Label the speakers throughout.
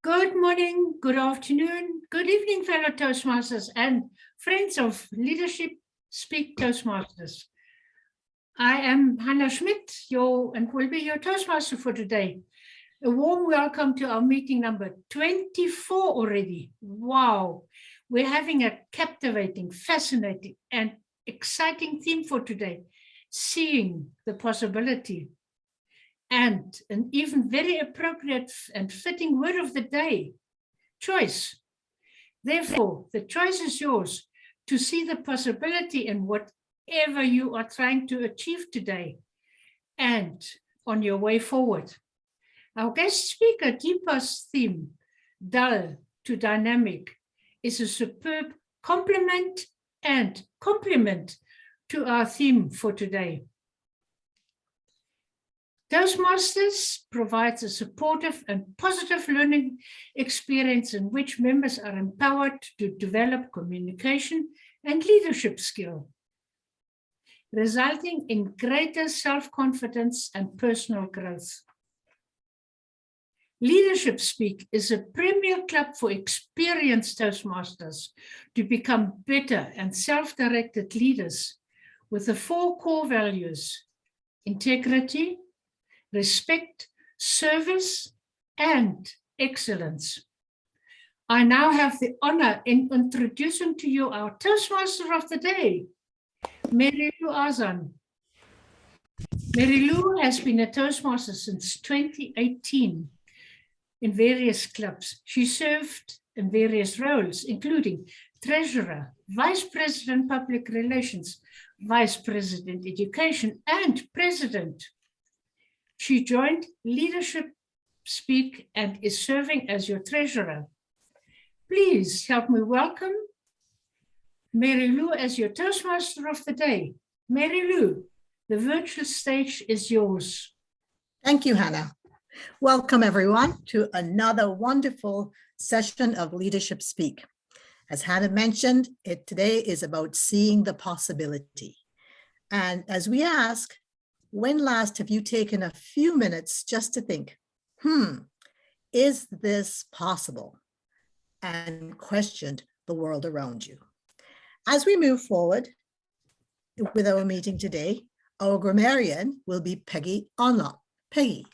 Speaker 1: Good morning, good afternoon, good evening, fellow Toastmasters and friends of Leadership Speak Toastmasters. I am Hannah Schmidt, and will be your Toastmaster for today. A warm welcome to our meeting number 24 already. Wow, we're having a captivating, fascinating, and exciting theme for today, seeing the possibility. And an even very appropriate and fitting word of the day, choice. Therefore, the choice is yours to see the possibility in whatever you are trying to achieve today and on your way forward. Our guest speaker, Deepa's theme, dull to dynamic, is a superb complement and complement to our theme for today. Toastmasters provides a supportive and positive learning experience in which members are empowered to develop communication and leadership skill, resulting in greater self-confidence and personal growth. Leadership Speak is a premier club for experienced Toastmasters to become better and self-directed leaders with the 4 core values: integrity, respect, service, and excellence. I now have the honor in introducing to you our Toastmaster of the day, Mary Lou Azan. Mary Lou has been a Toastmaster since 2018 in various clubs. She served in various roles, including Treasurer, Vice President Public Relations, Vice President Education, and President. She joined Leadership Speak and is serving as your treasurer. Please help me welcome Mary Lou as your Toastmaster of the day. Mary Lou, the virtual stage is yours.
Speaker 2: Thank you, Hannah. Welcome, everyone, to another wonderful session of Leadership Speak. As Hannah mentioned, today is about seeing the possibility. And as we ask, when last have you taken a few minutes just to think, is this possible? And questioned the world around you. As we move forward with our meeting today, our grammarian will be Peggy Onlop. Peggy.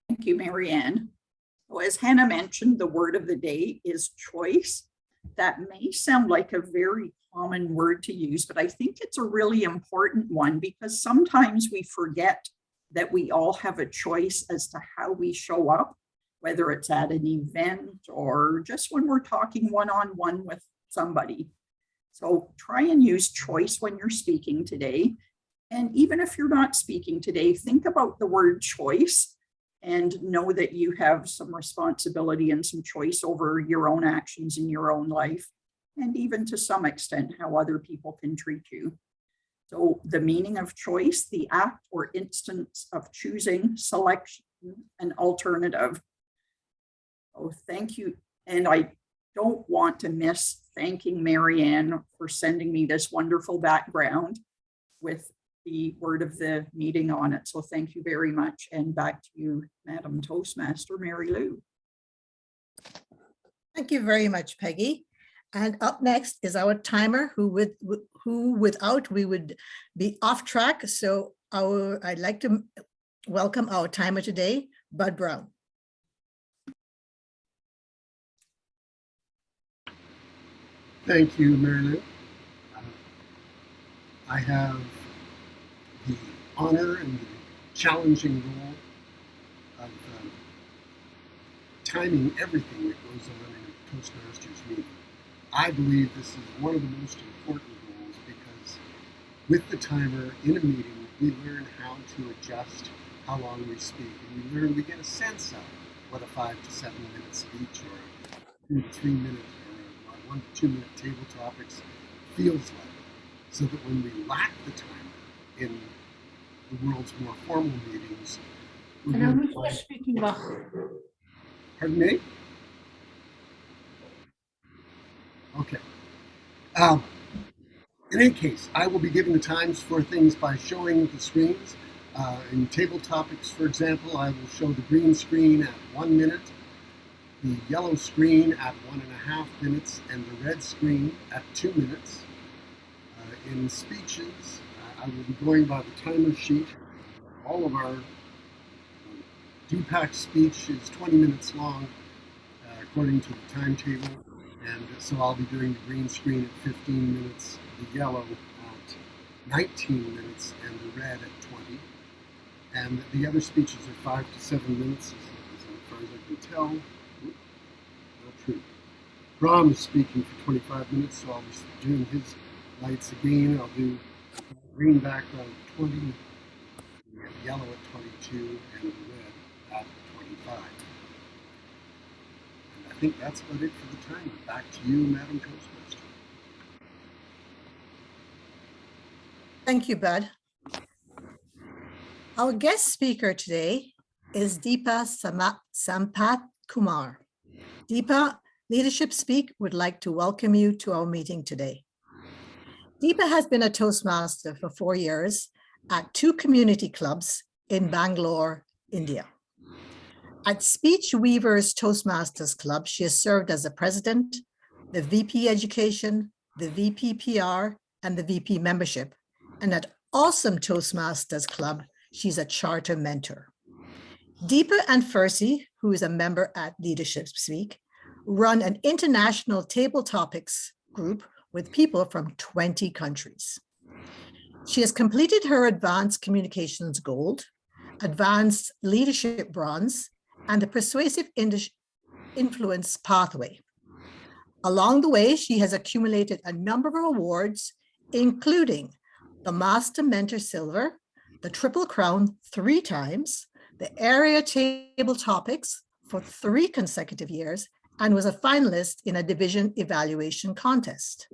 Speaker 3: Thank you, Marianne. Well, as Hannah mentioned, the word of the day is choice. That may sound like a very common word to use, but I think it's a really important one because sometimes we forget that we all have a choice as to how we show up, whether it's at an event or just when we're talking one-on-one with somebody. So try and use choice when you're speaking today. And even if you're not speaking today, think about the word choice and know that you have some responsibility and some choice over your own actions in your own life, and even to some extent how other people can treat you. So the meaning of choice, the act or instance of choosing, selection, an alternative. Oh, thank you. And I don't want to miss thanking Marianne for sending me this wonderful background with the word of the meeting on it. So thank you very much. And back to you, Madam Toastmaster, Mary Lou.
Speaker 2: Thank you very much, Peggy. And up next is our timer, who without we would be off track. So I'd like to welcome our timer today, Bud Brahm.
Speaker 4: Thank you, Mary Lou. I have the honor and the challenging role of timing everything that goes on in a Toastmasters meeting. I believe this is one of the most important roles because with the timer in a meeting, we learn how to adjust how long we speak, and we get a sense of what a 5 to 7 minute speech or a 2 to 3 minute or a 1 to 2 minute table topics feels like, so that when we lack the timer in the world's more formal meetings. Pardon me? Okay. In any case, I will be giving the times for things by showing the screens. In table topics, for example, I will show the green screen at 1 minute, the yellow screen at 1.5 minutes, and the red screen at 2 minutes. In speeches, I will be going by the timer sheet. All of our Deepak speech is 20 minutes long, according to the timetable, and so I'll be doing the green screen at 15 minutes, the yellow at 19 minutes, and the red at 20. And the other speeches are 5 to 7 minutes, as far as I can tell. Not true. Brahm is speaking for 25 minutes, so I'll be doing his lights again. I'll do green background at 20, yellow at 22, and the red at 25. And I think that's about it for the time. Back to you, Madam Toastmaster.
Speaker 2: Thank you, Bud. Our guest speaker today is Deepa Sampath Kumar. Deepa, Leadership Speak would like to welcome you to our meeting today. Deepa has been a Toastmaster for 4 years at 2 community clubs in Bangalore, India. At Speech Weavers Toastmasters Club, she has served as the president, the VP Education, the VP PR, and the VP Membership. And at Awesome Toastmasters Club, she's a charter mentor. Deepa and Fersi, who is a member at Leadership Speak, run an international table topics group with people from 20 countries. She has completed her Advanced Communications Gold, Advanced Leadership Bronze, and the Persuasive Influence Pathway. Along the way, she has accumulated a number of awards, including the Master Mentor Silver, the Triple Crown 3 times, the Area Table Topics for 3 consecutive years, and was a finalist in a division evaluation contest.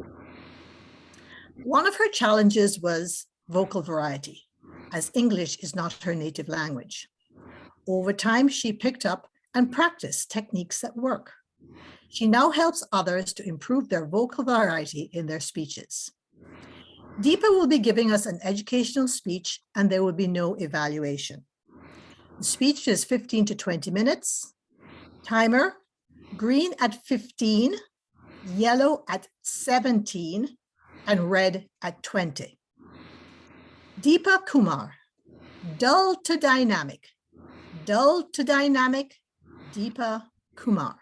Speaker 2: One of her challenges was vocal variety, as English is not her native language. Over time, she picked up and practiced techniques that work. She now helps others to improve their vocal variety in their speeches. Deepa will be giving us an educational speech, and there will be no evaluation. The speech is 15 to 20 minutes. Timer, green at 15, yellow at 17, and red at 20. Deepa Kumar, dull to dynamic, Deepa Kumar.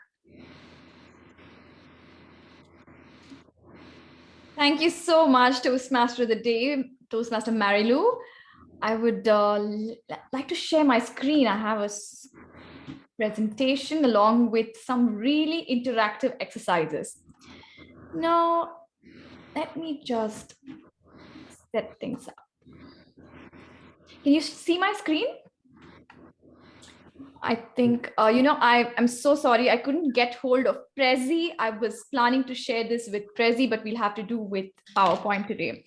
Speaker 5: Thank you so much, Toastmaster of the Day, Toastmaster Marilu. I would like to share my screen. I have a presentation along with some really interactive exercises. Now, let me just set things up. Can you see my screen? I think, I'm so sorry. I couldn't get hold of Prezi. I was planning to share this with Prezi, but we'll have to do with PowerPoint today.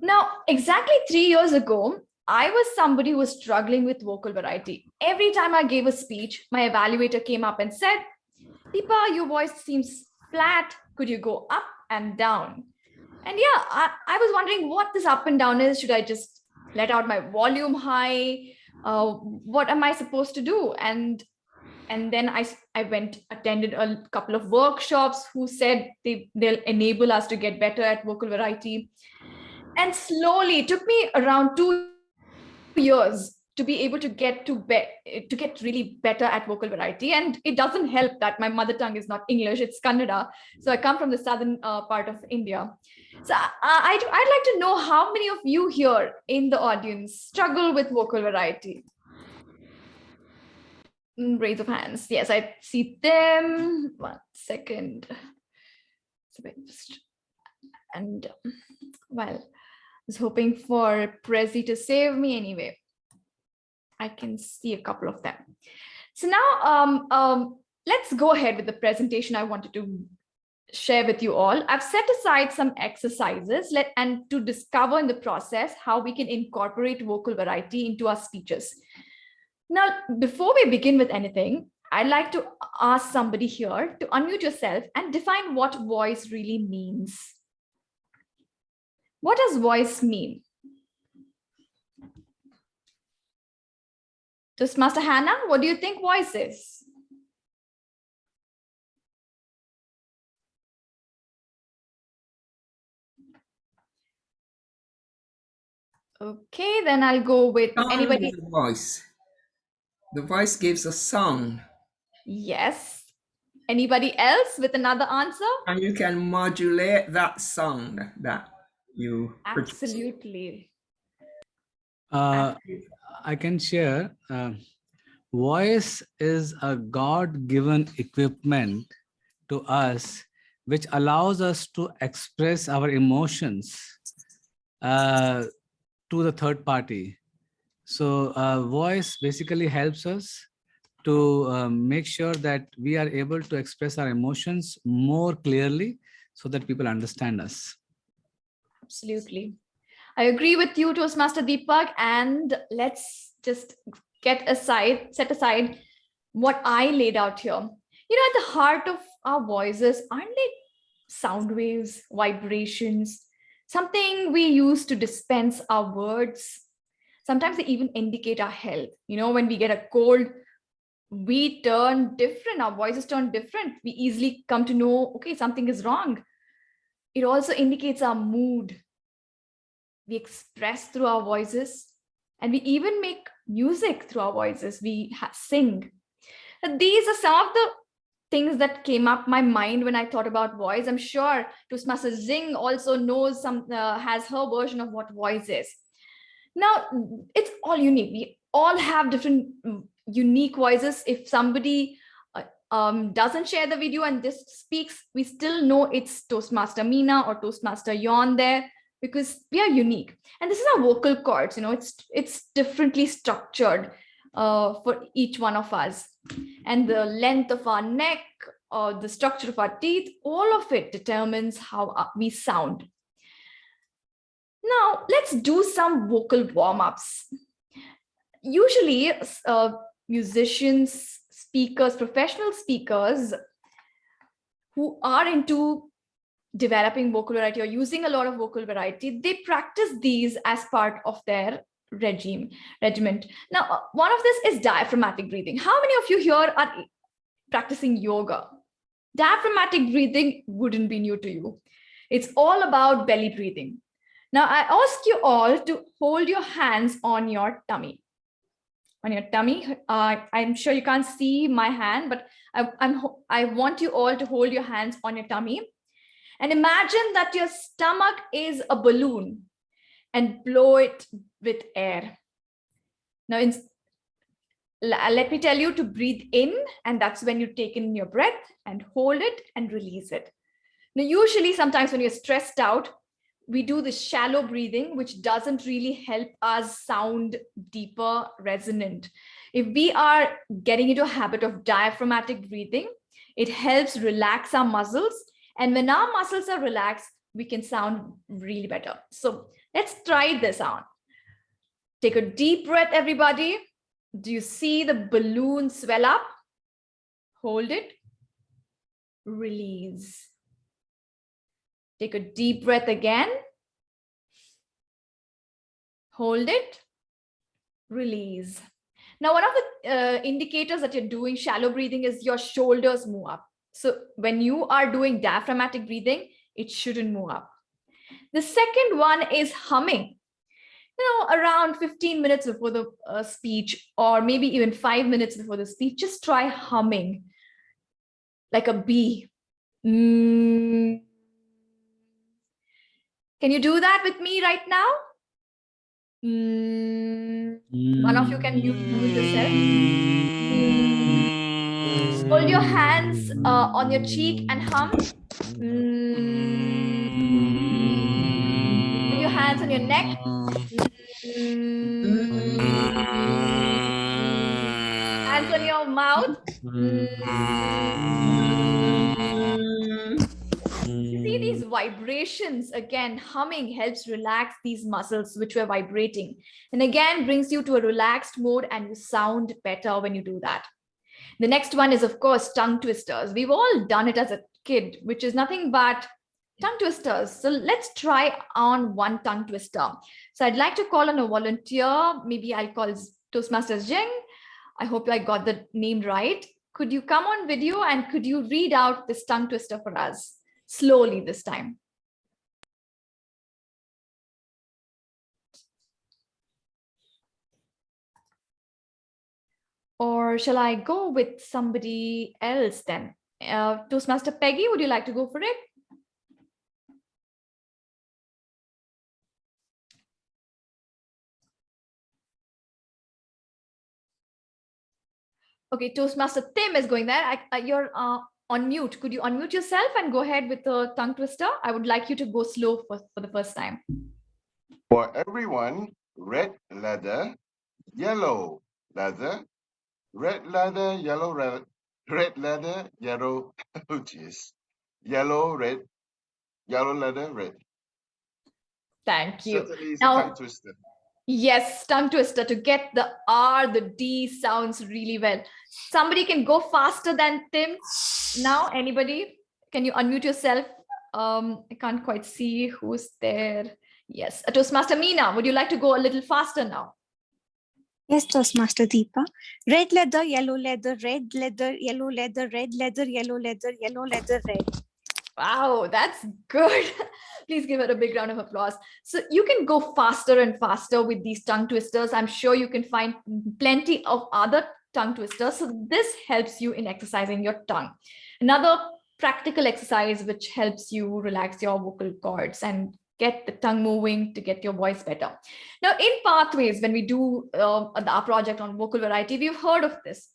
Speaker 5: Now, exactly 3 years ago, I was somebody who was struggling with vocal variety. Every time I gave a speech, my evaluator came up and said, Deepa, your voice seems flat. Could you go up and down? And yeah, I was wondering what this up and down is. Should I just let out my volume high? What am I supposed to do? And then I attended a couple of workshops who said they'll enable us to get better at vocal variety. And slowly, it took me around 2 years to be able to get really better at vocal variety. And it doesn't help that my mother tongue is not English, it's Kannada. So I come from the southern part of India. So I'd like to know how many of you here in the audience struggle with vocal variety. Raise of hands. Yes, I see them. 1 second. And well, I was hoping for Prezi to save me anyway. I can see a couple of them. So now let's go ahead with the presentation I wanted to share with you all. I've set aside some exercises and to discover in the process how we can incorporate vocal variety into our speeches. Now, before we begin with anything, I'd like to ask somebody here to unmute yourself and define what voice really means. What does voice mean? Toastmaster Hannah, what do you think voice is? Okay, then I'll go with
Speaker 6: Sound
Speaker 5: anybody.
Speaker 6: is the voice. The voice gives a sound.
Speaker 5: Yes. Anybody else with another answer?
Speaker 6: And you can modulate that sound that you produce.
Speaker 5: Absolutely.
Speaker 7: I can share. Voice is a God-given equipment to us, which allows us to express our emotions to the third party. So voice basically helps us to make sure that we are able to express our emotions more clearly so that people understand us.
Speaker 5: Absolutely. I agree with you, Toastmaster Deepak, and let's just set aside what I laid out here. At the heart of our voices, aren't they sound waves, vibrations, something we use to dispense our words? Sometimes they even indicate our health. When we get a cold, we turn different, our voices turn different. We easily come to know, okay, something is wrong. It also indicates our mood. We express through our voices, and we even make music through our voices. We sing. These are some of the things that came up my mind when I thought about voice. I'm sure Toastmaster Zing also knows has her version of what voice is. Now, it's all unique. We all have different unique voices. If somebody doesn't share the video and just speaks, we still know it's Toastmaster Meena or Toastmaster Yon there, because we are unique. And this is our vocal cords. It's differently structured for each one of us. And the length of our neck, or the structure of our teeth, all of it determines how we sound. Now, let's do some vocal warm-ups. Usually, musicians, speakers, professional speakers who are into developing vocal variety or using a lot of vocal variety, they practice these as part of their regiment. Now, one of this is diaphragmatic breathing. How many of you here are practicing yoga? Diaphragmatic breathing wouldn't be new to you. It's all about belly breathing. Now, I ask you all to hold your hands on your tummy. On your tummy. I'm sure you can't see my hand, but I want you all to hold your hands on your tummy. And imagine that your stomach is a balloon and blow it with air. Now, let me tell you to breathe in, and that's when you take in your breath and hold it and release it. Now, usually, sometimes when you're stressed out, we do this shallow breathing, which doesn't really help us sound deeper, resonant. If we are getting into a habit of diaphragmatic breathing, it helps relax our muscles. And when our muscles are relaxed, we can sound really better. So let's try this out. Take a deep breath, everybody. Do you see the balloon swell up? Hold it. Release. Take a deep breath again. Hold it. Release. Now, one of the indicators that you're doing shallow breathing is your shoulders move up. So when you are doing diaphragmatic breathing, it shouldn't move up. The second one is humming. Around 15 minutes before the speech, or maybe even 5 minutes before the speech, just try humming like a bee. Can you do that with me right now? One of you can do it yourself. Hold your hands on your cheek and hum. Put your hands on your neck. Hands on your mouth. You see these vibrations, again, humming helps relax these muscles which were vibrating, and again brings you to a relaxed mode, and you sound better when you do that. The next one is, of course, tongue twisters. We've all done it as a kid, which is nothing but tongue twisters. So let's try on one tongue twister. So I'd like to call on a volunteer. Maybe I'll call Toastmasters Jing. I hope I got the name right. Could you come on video and could you read out this tongue twister for us slowly this time? Or shall I go with somebody else then? Toastmaster Peggy, would you like to go for it? Okay, Toastmaster Tim is going there. You're on mute. Could you unmute yourself and go ahead with the tongue twister? I would like you to go slow for the first time.
Speaker 8: For everyone, red leather, yellow leather, red leather, yellow red leather, yellow, oh geez, yellow, red, yellow leather, red.
Speaker 5: Thank you.
Speaker 8: Certainly it's
Speaker 5: Now,
Speaker 8: a tongue twister.
Speaker 5: yes, tongue twister to get the R, the D sounds really well. Somebody can go faster than Tim. Now, anybody? Can you unmute yourself? I can't quite see who's there. Yes, Toastmaster Meena, would you like to go a little faster now?
Speaker 9: Yes, Toastmaster Deepa. Red leather, yellow leather, red leather, yellow leather, red leather, yellow leather, yellow leather, red.
Speaker 5: Wow, that's good. Please give it a big round of applause. So you can go faster and faster with these tongue twisters. I'm sure you can find plenty of other tongue twisters. So this helps you in exercising your tongue. Another practical exercise which helps you relax your vocal cords and get the tongue moving to get your voice better. Now, in Pathways, when we do our project on vocal variety, we've heard of this.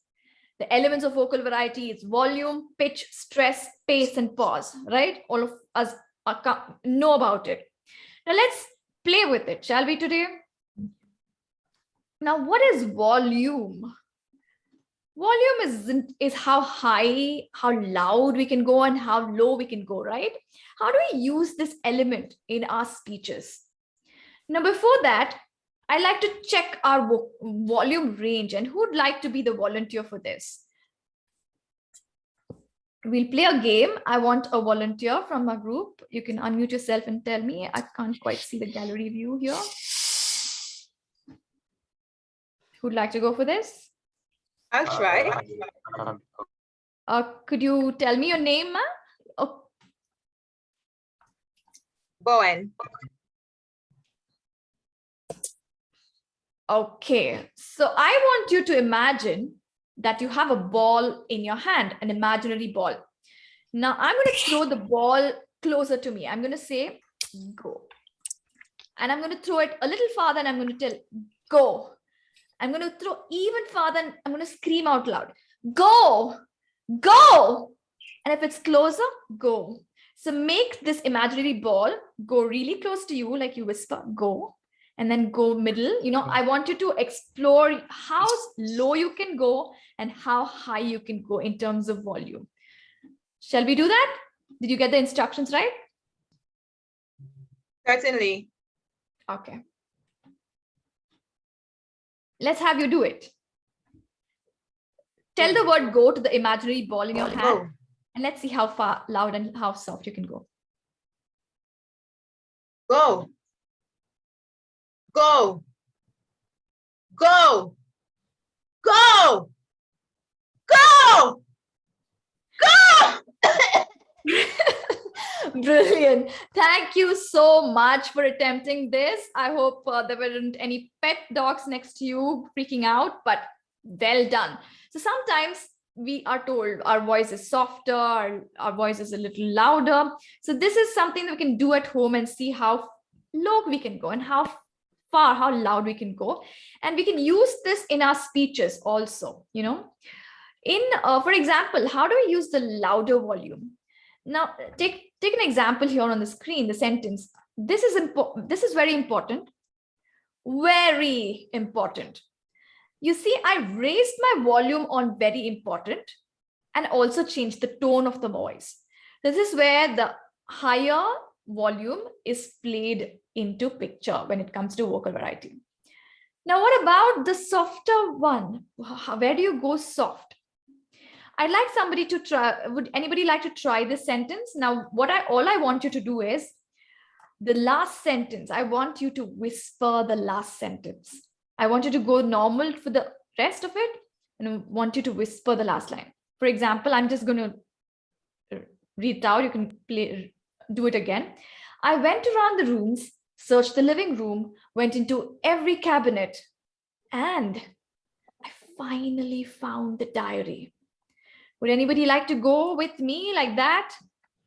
Speaker 5: The elements of vocal variety is volume, pitch, stress, pace, and pause, right? All of us know about it. Now, let's play with it, shall we, today? Now, what is volume? Volume is how high, how loud we can go and how low we can go, right? How do we use this element in our speeches? Now, before that, I like to check our volume range, and who would like to be the volunteer for this? We'll play a game. I want a volunteer from our group. You can unmute yourself and tell me. I can't quite see the gallery view here. Who'd like to go for this?
Speaker 10: I'll try.
Speaker 5: Could you tell me your name, ma'am? Oh.
Speaker 10: Bowen.
Speaker 5: Okay, so I want you to imagine that you have a ball in your hand, an imaginary ball. Now I'm going to throw the ball closer to me. I'm going to say, go. And I'm going to throw it a little farther and I'm going to tell, go. I'm going to throw even farther and I'm going to scream out loud, go, go. And if it's closer, go. So make this imaginary ball go really close to you, like you whisper, go. And then go middle. I want you to explore how low you can go and how high you can go in terms of volume. Shall we do that? Did you get the instructions right?
Speaker 10: Certainly.
Speaker 5: Okay. Let's have you do it. Tell the word go to the imaginary ball in your hand.
Speaker 10: Go.
Speaker 5: And let's see how far, loud and how soft you can go.
Speaker 10: Go. Go. Go. Go. Go. Go.
Speaker 5: Brilliant. Thank you so much for attempting this. I hope there weren't any pet dogs next to you freaking out, but well done. So sometimes we are told our voice is softer, our voice is a little louder. So this is something that we can do at home and see how low we can go and how far, how loud we can go. And we can use this in our speeches also, for example, how do we use the louder volume? Now, take an example here on the screen, the sentence. This is very important. Very important. You see, I raised my volume on very important and also changed the tone of the voice. This is where the higher volume is played into picture when it comes to vocal variety. Now, what about the softer one? Where do you go soft? I'd like somebody to try. Would anybody like to try this sentence? Now, all I want you to do is the last sentence. I want you to whisper the last sentence. I want you to go normal for the rest of it, and I want you to whisper the last line. For example, I'm just going to read it out. You can do it again. I went around the rooms, searched the living room, went into every cabinet, and I finally found the diary. Would anybody like to go with me like that?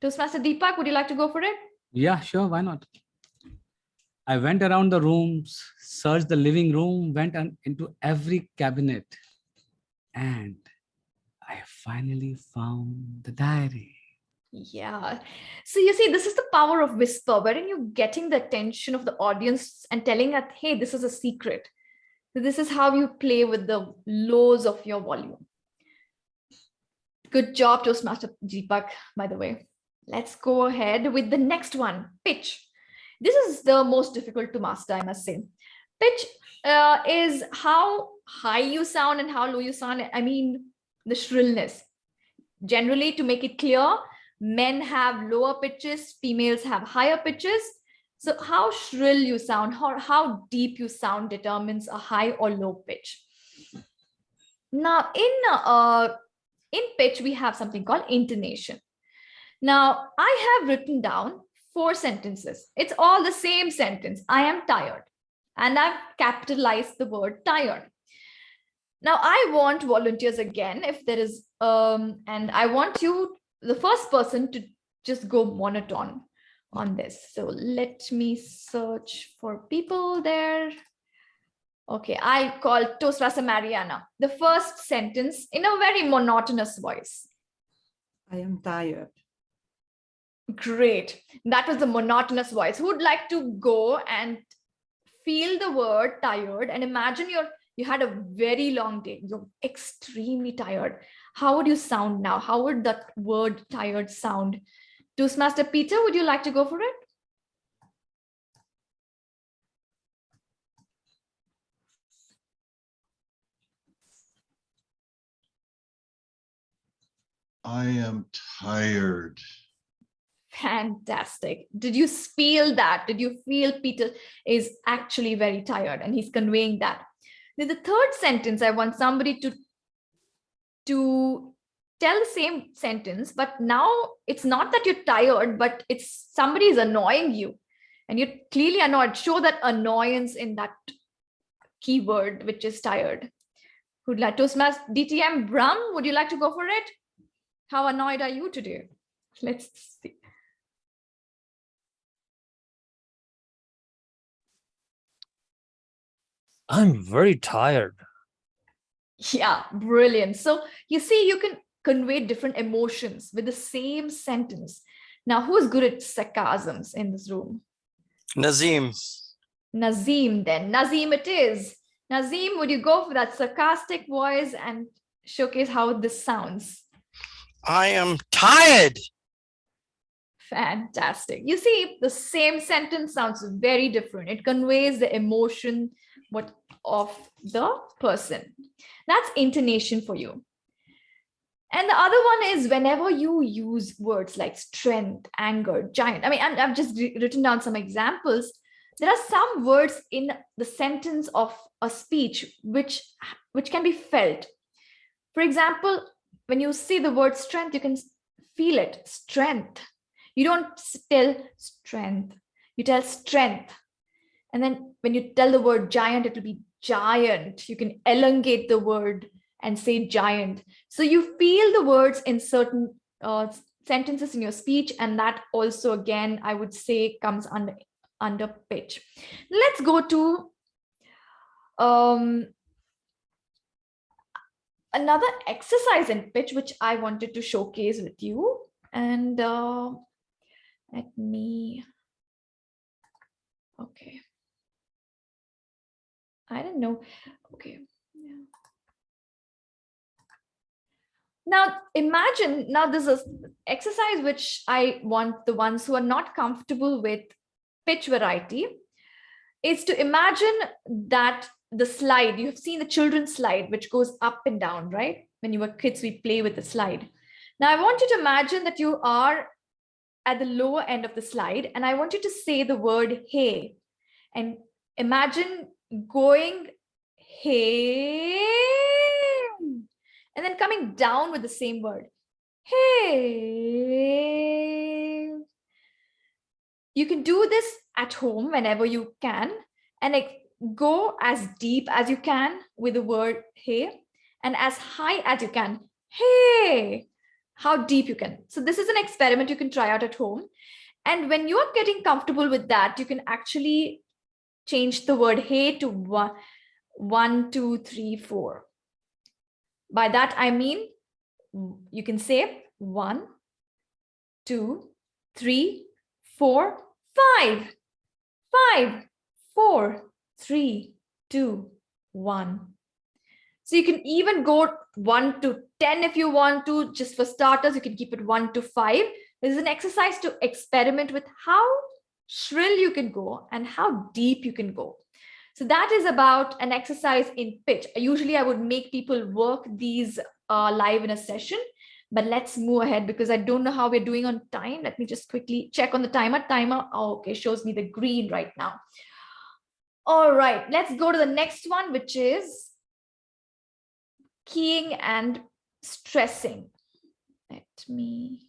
Speaker 5: Toastmaster Deepak, would you like to go for it?
Speaker 7: Yeah, sure. Why not? I went around the rooms, searched the living room, went into every cabinet, and I finally found the diary.
Speaker 5: Yeah. So you see, this is the power of whisper, wherein you're getting the attention of the audience and telling that, hey, this is a secret. So this is how you play with the lows of your volume. Good job, Toastmaster Deepak, by the way. Let's go ahead with the next one, pitch. This is the most difficult to master, I must say. Pitch is how high you sound and how low you sound. I mean, the shrillness. Generally, to make it clear, men have lower pitches, females have higher pitches. So how shrill you sound, how deep you sound determines a high or low pitch. Now, in pitch, we have something called intonation. Now, I have written down 4 sentences. It's all the same sentence. I am tired. And I've capitalized the word tired. Now, I want volunteers again, if there is, and I want you, the first person, to just go monotone on this. So let me search for people there. Okay, I call Toastmaster Mariana. The first sentence in a very monotonous voice.
Speaker 3: I am tired.
Speaker 5: Great. That was the monotonous voice. Who would like to go and feel the word tired and imagine you had a very long day. You're extremely tired. How would you sound now? How would that word tired sound? Toastmaster Peter, would you like to go for it?
Speaker 11: I am tired.
Speaker 5: Fantastic. Did you feel that? Did you feel Peter is actually very tired and he's conveying that? Then the third sentence, I want somebody to tell the same sentence, but now it's not that you're tired, but it's somebody is annoying you and you're clearly annoyed. Show that annoyance in that keyword, which is tired. Who'd like Toastmaster DTM Brahm? Would you like to go for it? How annoyed are you today? Let's see.
Speaker 12: I'm very tired.
Speaker 5: Yeah, brilliant. So you see, you can convey different emotions with the same sentence. Now, who's good at sarcasms in this room?
Speaker 12: Nazim.
Speaker 5: Nazim, then. Nazim it is. Nazim, would you go for that sarcastic voice and showcase how this sounds?
Speaker 12: I am tired.
Speaker 5: Fantastic. You see, the same sentence sounds very different. It conveys the emotion of the person. That's intonation for you. And the other one is whenever you use words like strength, anger, giant. I mean, I've just written down some examples. There are some words in the sentence of a speech which can be felt. For example, when you see the word strength, you can feel it, strength. You don't tell strength, you tell strength. And then when you tell the word giant, it will be giant. You can elongate the word and say giant. So you feel the words in certain sentences in your speech. And that also, again, I would say comes under pitch. Let's go to another exercise in pitch, which I wanted to showcase with you. And let me, okay. I don't know. Okay. Yeah. Now imagine, now this is exercise which I want the ones who are not comfortable with pitch variety is to imagine that the slide, you have seen the children's slide, which goes up and down, right? When you were kids, we play with the slide. Now I want you to imagine that you are at the lower end of the slide, and I want you to say the word hey, and imagine going hey. And then coming down with the same word. Hey. You can do this at home whenever you can, and go as deep as you can with the word hey, and as high as you can. Hey, how deep you can. So this is an experiment you can try out at home. And when you're getting comfortable with that, you can actually change the word hey to 1, 2, 3, 4. By that, I mean, you can say 1, 2, 3, 4, 5, 5, 4, 3, 2, 1. So you can even go 1 to 10 if you want to. Just for starters, you can keep it 1 to 5. This is an exercise to experiment with how shrill you can go and how deep you can go. So that is about an exercise in pitch. Usually I would make people work these live in a session, but let's move ahead because I don't know how we're doing on time. Let me just quickly check on the timer. Oh, okay, shows me the green right now. All right, let's go to the next one, which is keying and stressing. Let me.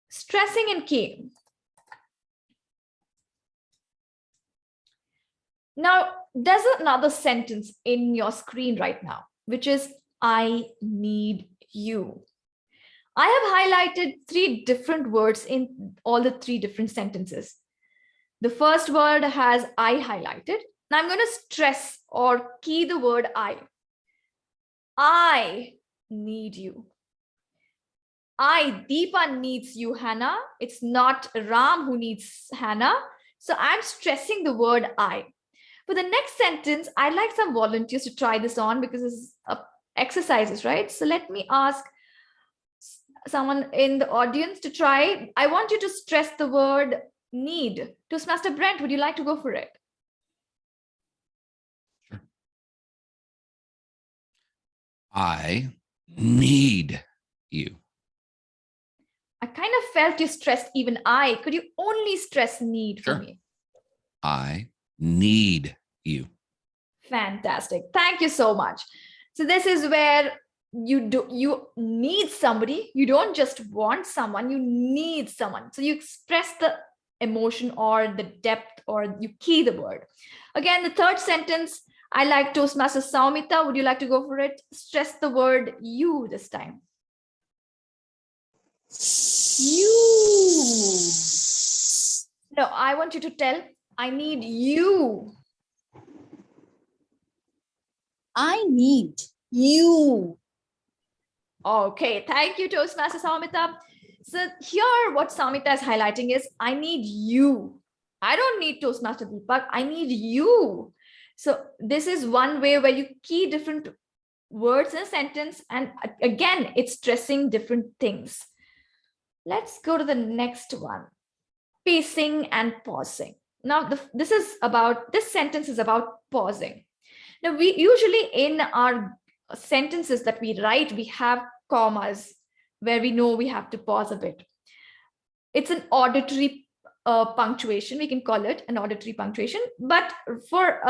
Speaker 5: Stressing and keying. Now, there's another sentence in your screen right now, which is, I need you. I have highlighted 3 different words in all the 3 different sentences. The first word has I highlighted. Now I'm going to stress or key the word I. I need you. Deepa needs you, Hannah. It's not Ram who needs Hannah. So I'm stressing the word I. For the next sentence, I'd like some volunteers to try this on because it's exercises, right? So let me ask someone in the audience to try. I want you to stress the word need. Toastmaster Brent, would you like to go for it?
Speaker 13: Sure. I need you.
Speaker 5: I kind of felt you stressed even I. Could you only stress need for me?
Speaker 13: I need you.
Speaker 5: Fantastic. Thank you so much. So this is where you need somebody. You don't just want someone, you need someone. So you express the emotion or the depth or you key the word. Again, the third sentence, I like Toastmaster Saumita. Would you like to go for it? Stress the word you this time. You. No, I want you to tell, I need you.
Speaker 14: I need you.
Speaker 5: Okay, thank you, Toastmaster Saumita. So here, what Saumita is highlighting is, I need you. I don't need Toastmaster Deepak, I need you. So this is one way where you key different words in a sentence. And again, it's stressing different things. Let's go to the next one. Pacing and pausing. Now, this sentence is about pausing. Now, we usually in our sentences that we write, we have commas where we know we have to pause a bit. It's an auditory punctuation. We can call it an auditory punctuation, but for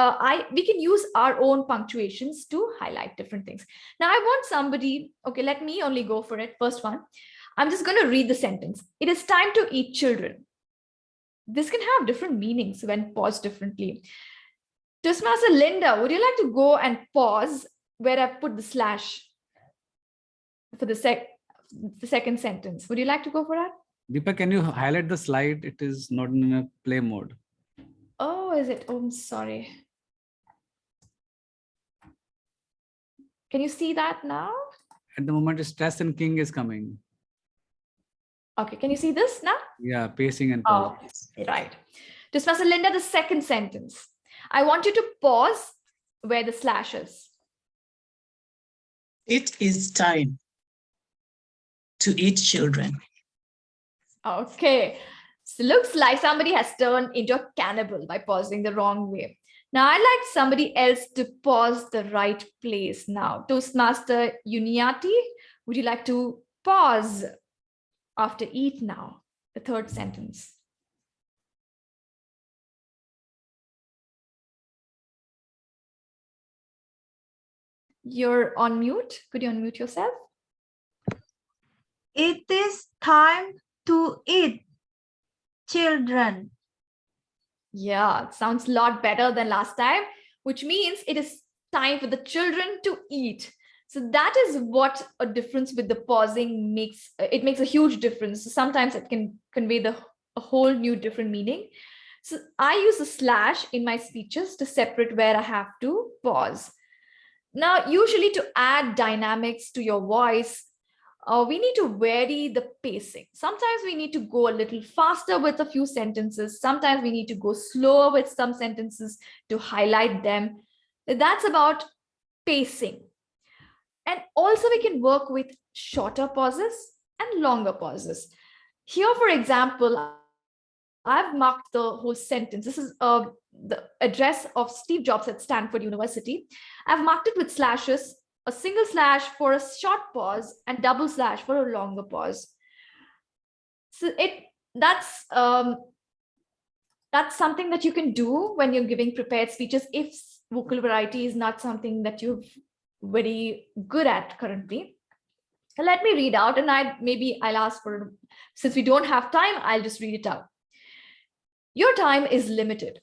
Speaker 5: we can use our own punctuations to highlight different things. Now, I want somebody, okay, let me only go for it. First one, I'm just going to read the sentence. It is time to eat, children. This can have different meanings when paused differently. Toastmaster Linda, would you like to go and pause where I put the slash for the second sentence? Would you like to go for that?
Speaker 7: Deepa, can you highlight the slide? It is not in a play mode.
Speaker 5: Oh, is it? Oh, I'm sorry. Can you see that now?
Speaker 7: At the moment, stress and king is coming.
Speaker 5: Okay, can you see this now?
Speaker 7: Yeah, pacing and pause.
Speaker 5: Oh, right. Toastmaster Linda, the second sentence. I want you to pause where the slash is.
Speaker 14: It is time to eat, children.
Speaker 5: Okay. So looks like somebody has turned into a cannibal by pausing the wrong way. Now I'd like somebody else to pause the right place now. Toastmaster Uniati, would you like to pause after eat now? The third sentence. You're on mute. Could you unmute yourself?
Speaker 15: It is time to eat, children.
Speaker 5: Yeah, it sounds a lot better than last time, which means it is time for the children to eat. So that is what a difference with the pausing makes. It makes a huge difference. So sometimes it can convey a whole new different meaning. So I use a slash in my speeches to separate where I have to pause. Now, usually to add dynamics to your voice, we need to vary the pacing. Sometimes we need to go a little faster with a few sentences. Sometimes we need to go slower with some sentences to highlight them. That's about pacing. And also we can work with shorter pauses and longer pauses. Here, for example, I've marked the whole sentence. This is the address of Steve Jobs at Stanford University. I've marked it with slashes, a single slash for a short pause and double slash for a longer pause. So that's something that you can do when you're giving prepared speeches if vocal variety is not something that you're very good at currently. Let me read out, and I'll ask for, since we don't have time, I'll just read it out. Your time is limited,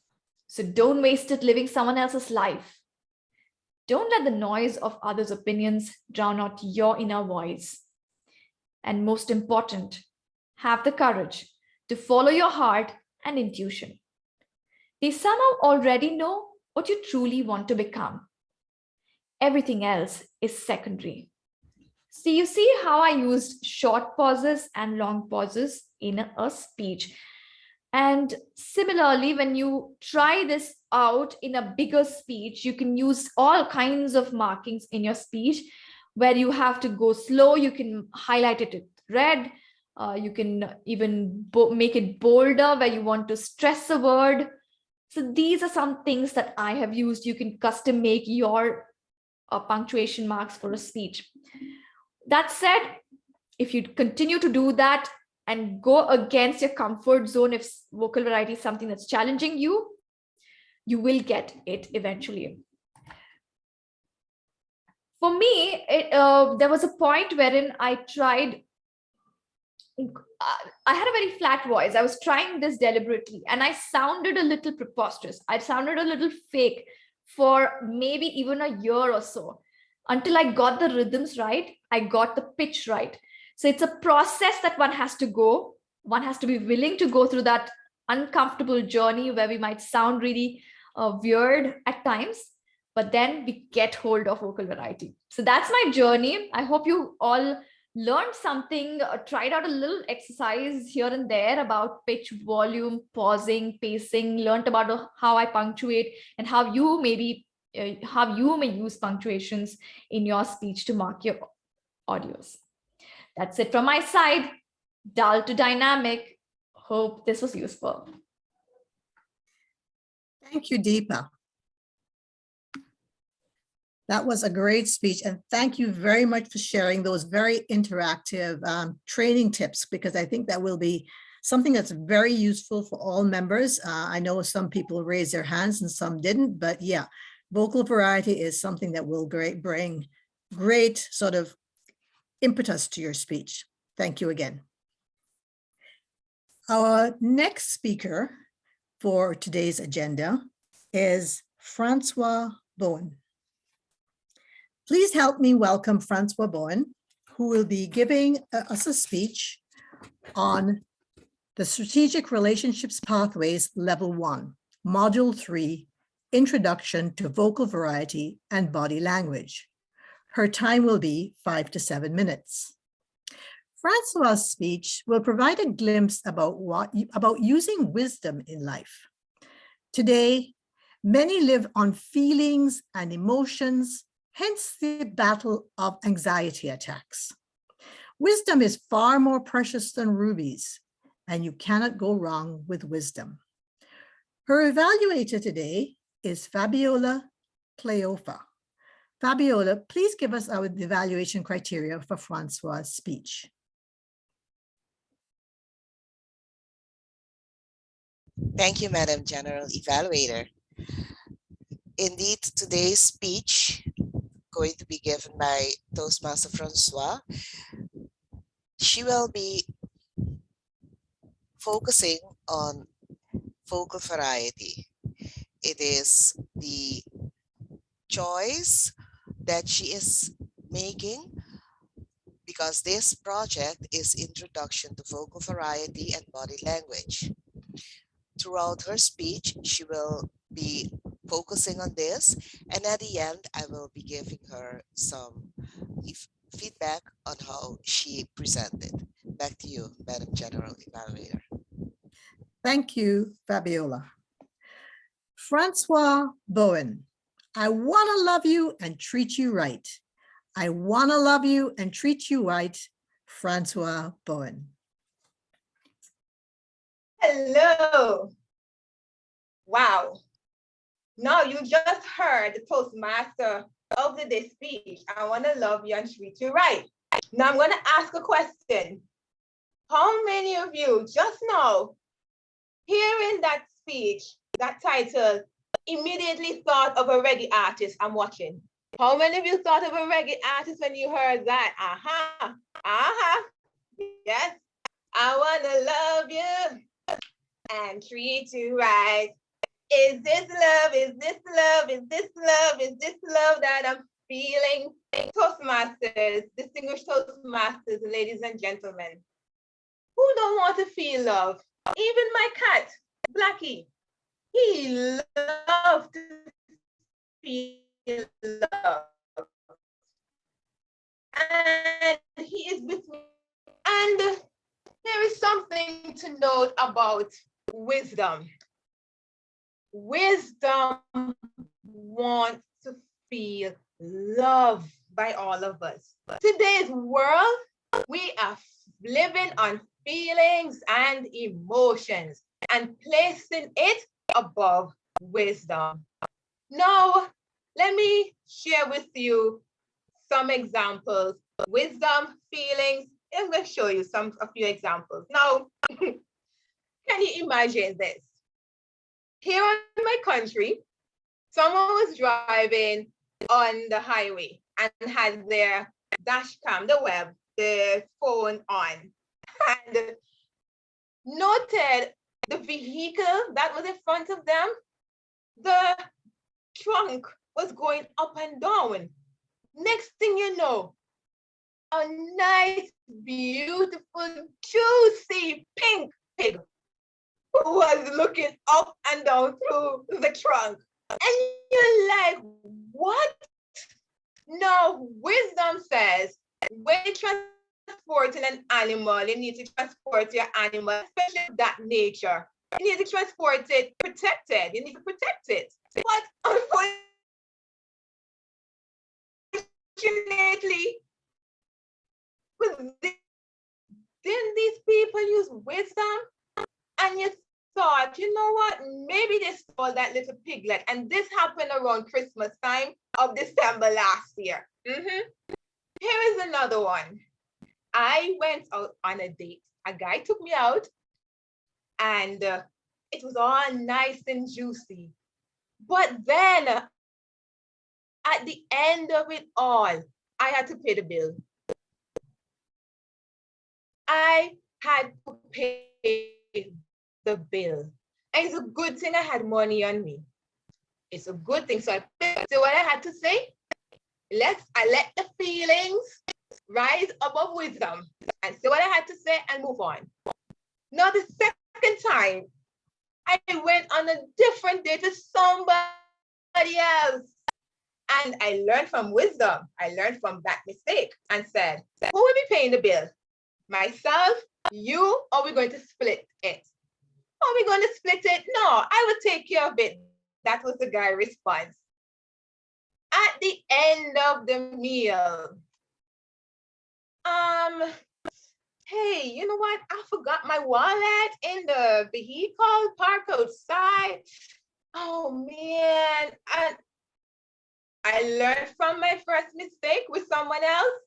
Speaker 5: so don't waste it living someone else's life. Don't let the noise of others' opinions drown out your inner voice. And most important, have the courage to follow your heart and intuition. They somehow already know what you truly want to become. Everything else is secondary. So you see how I used short pauses and long pauses in a speech. And similarly, when you try this out in a bigger speech, you can use all kinds of markings in your speech. Where you have to go slow, you can highlight it with red. You can even make it bolder where you want to stress a word. So these are some things that I have used. You can custom make your punctuation marks for a speech. That said, if you continue to do that and go against your comfort zone, if vocal variety is something that's challenging you, you will get it eventually. For me, there was a point wherein I tried, I had a very flat voice. I was trying this deliberately and I sounded a little preposterous. I sounded a little fake for maybe even a year or so until I got the rhythms right. I got the pitch right. So it's a process that one has to go. One has to be willing to go through that uncomfortable journey where we might sound really weird at times, but then we get hold of vocal variety. So that's my journey. I hope you all learned something, tried out a little exercise here and there about pitch, volume, pausing, pacing, learned about how I punctuate and how you may use punctuations in your speech to mark your audios. That's it from my side. Dull to dynamic. Hope this was useful.
Speaker 2: Thank you, Deepa. That was a great speech, and thank you very much for sharing those very interactive training tips, because I think that will be something that's very useful for all members. I know some people raised their hands and some didn't, but yeah, vocal variety is something that will bring great sort of impetus to your speech. Thank you again. Our next speaker for today's agenda is Francoise Bowen. Please help me welcome Francoise Bowen, who will be giving us a speech on the Strategic Relationships Pathways Level 1, Module 3, Introduction to Vocal Variety and Body Language. Her time will be 5 to 7 minutes. Francoise's speech will provide a glimpse about using wisdom in life. Today, many live on feelings and emotions, hence the battle of anxiety attacks. Wisdom is far more precious than rubies, and you cannot go wrong with wisdom. Her evaluator today is Fabiola Cleofa. Fabiola, please give us our evaluation criteria for Francoise's speech.
Speaker 16: Thank you, Madam General Evaluator. Indeed, today's speech going to be given by Toastmaster Francois. She will be focusing on vocal variety. It is the choice that she is making because this project is Introduction to Vocal Variety and Body Language. Throughout her speech, she will be focusing on this, and at the end, I will be giving her some feedback on how she presented. Back to you, Madam General Evaluator.
Speaker 2: Thank you, Fabiola. Francois Bowen, I want to love you and treat you right. I want to love you and treat you right, Francois Bowen.
Speaker 10: Hello. Wow. Now you just heard the Toastmaster of the day speech. I want to love you and treat you right. Now I'm going to ask a question. How many of you just now, hearing that speech, that title, immediately thought of a reggae artist? I'm watching. How many of you thought of a reggae artist when you heard that? Aha, aha, yes. I want to love you and treat you right. Is this love? Is this love? Is this love? Is this love that I'm feeling? Toastmasters, distinguished Toastmasters, ladies and gentlemen, who don't want to feel love? Even my cat, Blackie, he loves to feel love. And he is with me. And there is something to note about wisdom. Wisdom wants to feel loved by all of us. Today's world, we are living on feelings and emotions and placing it above wisdom. Now, let me share with you some examples. Wisdom, feelings. I'm going to show you a few examples. Now, can you imagine this? Here in my country, someone was driving on the highway and had their dash cam, the phone on, and noted the vehicle that was in front of them. The trunk was going up and down. Next thing you know, a nice, beautiful, juicy pink pig was looking up and down through the trunk. And you're like, what? No, wisdom says when you're transporting an animal, you need to transport your animal, especially that nature. You need to transport it protected. You need to protect it. But unfortunately, didn't these people use wisdom? And you thought, you know what, maybe they stole that little piglet. And this happened around Christmas time of December last year. Here is another one. I went out on a date. A guy took me out and it was all nice and juicy. But then at the end of it all, I had to pay the bill. I had to pay the bill. And it's a good thing I had money on me. It's a good thing. So I said what I had to say. I let the feelings rise above wisdom and say what I had to say and move on. Now the second time, I went on a different date with somebody else. And I learned from wisdom. I learned from that mistake and said, who will be paying the bill? Myself, you, or are we going to split it? Are we going to split it? No, I will take care of it. That was the guy's response. At the end of the meal, hey, you know what? I forgot my wallet in the vehicle parked outside. Oh man, I learned from my first mistake with someone else.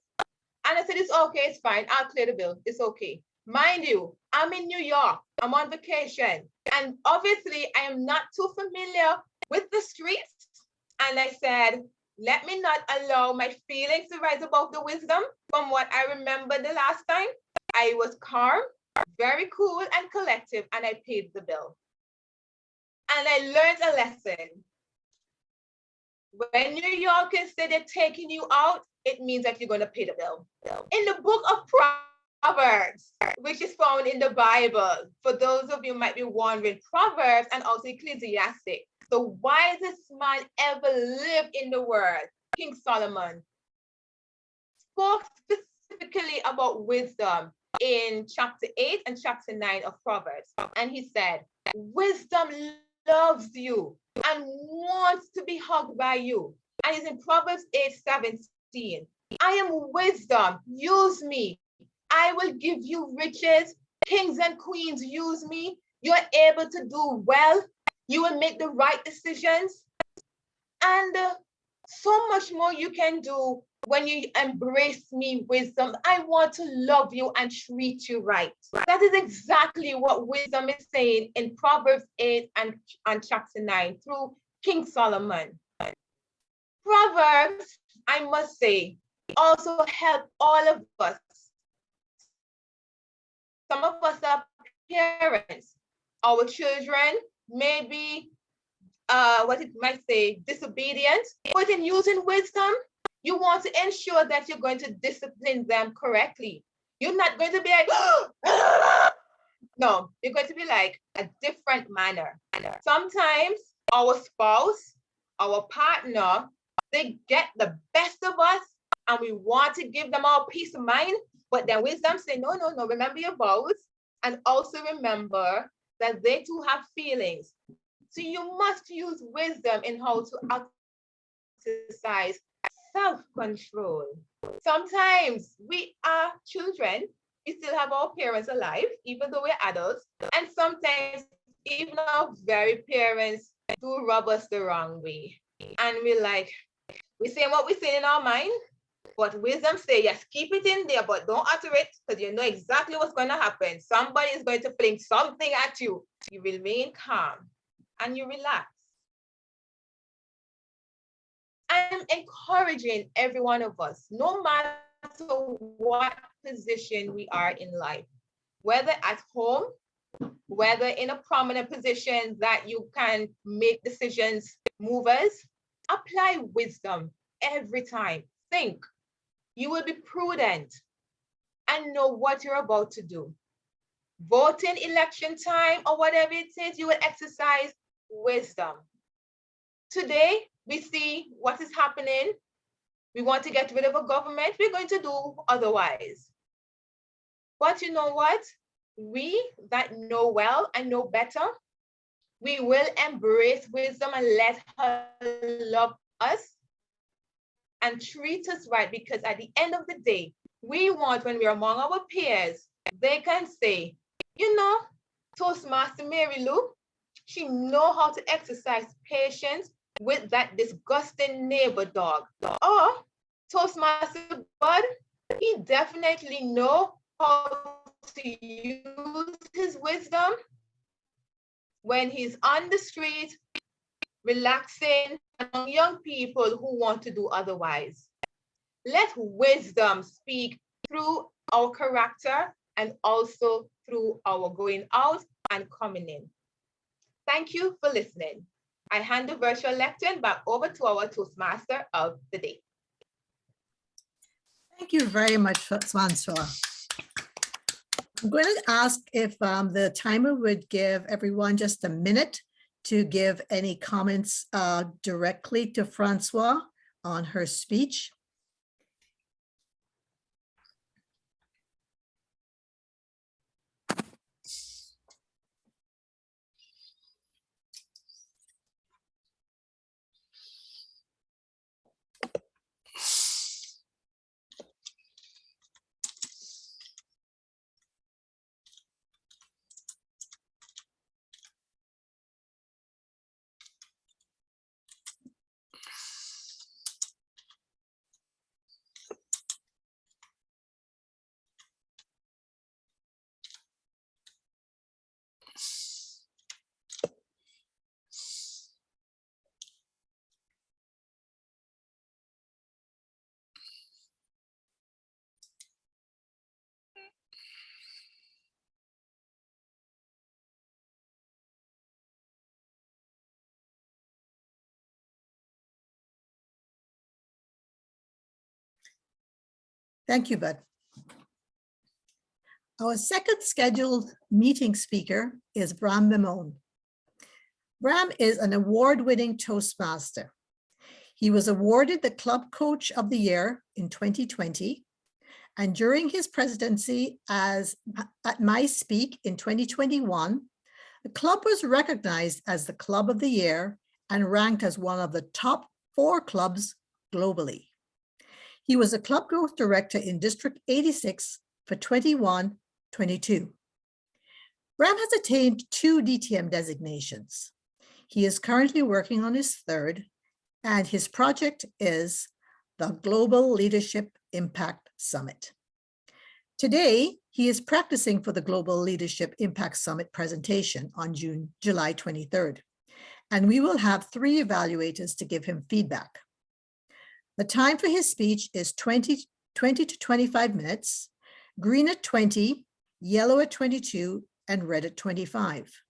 Speaker 10: And I said, it's okay, it's fine. I'll clear the bill. It's okay. Mind you, I'm in New York. I'm on vacation. And obviously, I am not too familiar with the streets. And I said, Let me not allow my feelings to rise above the wisdom. From what I remember the last time, I was calm, very cool and collective, and I paid the bill. And I learned a lesson. When New York consider taking you out, it means that you're going to pay the bill. In the book of Proverbs, which is found in the Bible, for those of you who might be wondering, Proverbs and also Ecclesiastic, the wisest man ever lived in the world, King Solomon, spoke specifically about wisdom in chapter 8 and chapter 9 of Proverbs. And he said, wisdom loves you and wants to be hugged by you. And it's in Proverbs 8:17. I am wisdom, use me. I will give you riches. Kings and queens use me. You're able to do well. You will make the right decisions. And so much more you can do when you embrace me, wisdom. I want to love you and treat you right. That is exactly what wisdom is saying in Proverbs 8 and chapter 9 through King Solomon. Proverbs, I must say, also help all of us. Some of us are parents. Our children may be, what it might say, disobedient, but in using wisdom, you want to ensure that you're going to discipline them correctly. You're not going to be like, no, you're going to be like a different manner. Sometimes our spouse, our partner, they get the best of us and we want to give them our peace of mind, but then wisdom say, no, no, no, remember your vows and also remember that they too have feelings. So you must use wisdom in how to exercise self-control. Sometimes we are children, we still have our parents alive, even though we're adults. And sometimes even our very parents do rub us the wrong way. And we're like, we say what we say in our mind, but wisdom say, yes, keep it in there, but don't utter it because you know exactly what's going to happen. Somebody is going to fling something at you. You remain calm and you relax. I'm encouraging every one of us, no matter what position we are in life, whether at home, whether in a prominent position that you can make decisions, movers, apply wisdom every time. Think. You will be prudent and know what you're about to do. Voting election time or whatever it is, you will exercise wisdom. Today, we see what is happening. We want to get rid of a government. We're going to do otherwise. But you know what? We that know well and know better, we will embrace wisdom and let her love us and treat us right, because at the end of the day, we want, when we're among our peers, they can say, you know, Toastmaster Mary Lou, she know how to exercise patience with that disgusting neighbor dog. Or Toastmaster Bud, he definitely know how to use his wisdom when he's on the street, relaxing among young people who want to do otherwise. Let wisdom speak through our character and also through our going out and coming in. Thank you for listening. I hand the virtual lectern back over to our Toastmaster of the day.
Speaker 2: Thank you very much, Francois. I'm going to ask if the timer would give everyone just a minute to give any comments directly to Francois on her speech. Thank you, Bud. Our second scheduled meeting speaker is Brahm Memone. Brahm is an award-winning Toastmaster. He was awarded the Club Coach of the Year in 2020, and during his presidency at My Speak in 2021, the club was recognized as the Club of the Year and ranked as one of the top 4 clubs globally. He was a Club Growth Director in District 86 for 21-22. Brahm has attained 2 DTM designations. He is currently working on his 3rd, and his project is the Global Leadership Impact Summit. Today, he is practicing for the Global Leadership Impact Summit presentation on July 23rd, and we will have 3 evaluators to give him feedback. The time for his speech is 20 to 25 minutes, green at 20, yellow at 22, and red at 25.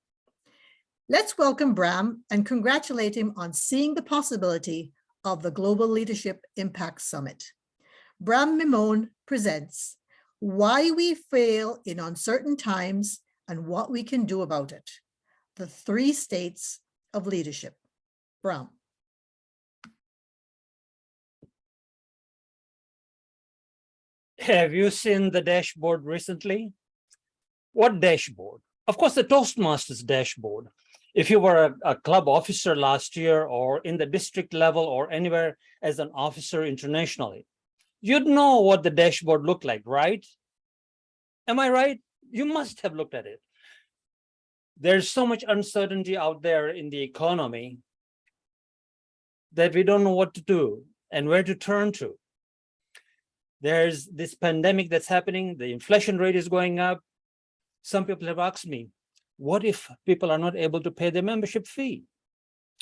Speaker 2: Let's welcome Brahm and congratulate him on seeing the possibility of the Global Leadership Impact Summit. Brahm Memone presents Why We Fail in Uncertain Times and What We Can Do About It, the 3 states of leadership. Brahm.
Speaker 17: Have you seen the dashboard recently? What dashboard? Of course, the Toastmasters dashboard. If you were a club officer last year or in the district level or anywhere as an officer internationally, you'd know what the dashboard looked like, right? Am I right? You must have looked at it. There's so much uncertainty out there in the economy that we don't know what to do and where to turn to. There's this pandemic that's happening. The inflation rate is going up. Some people have asked me, what if people are not able to pay their membership fee?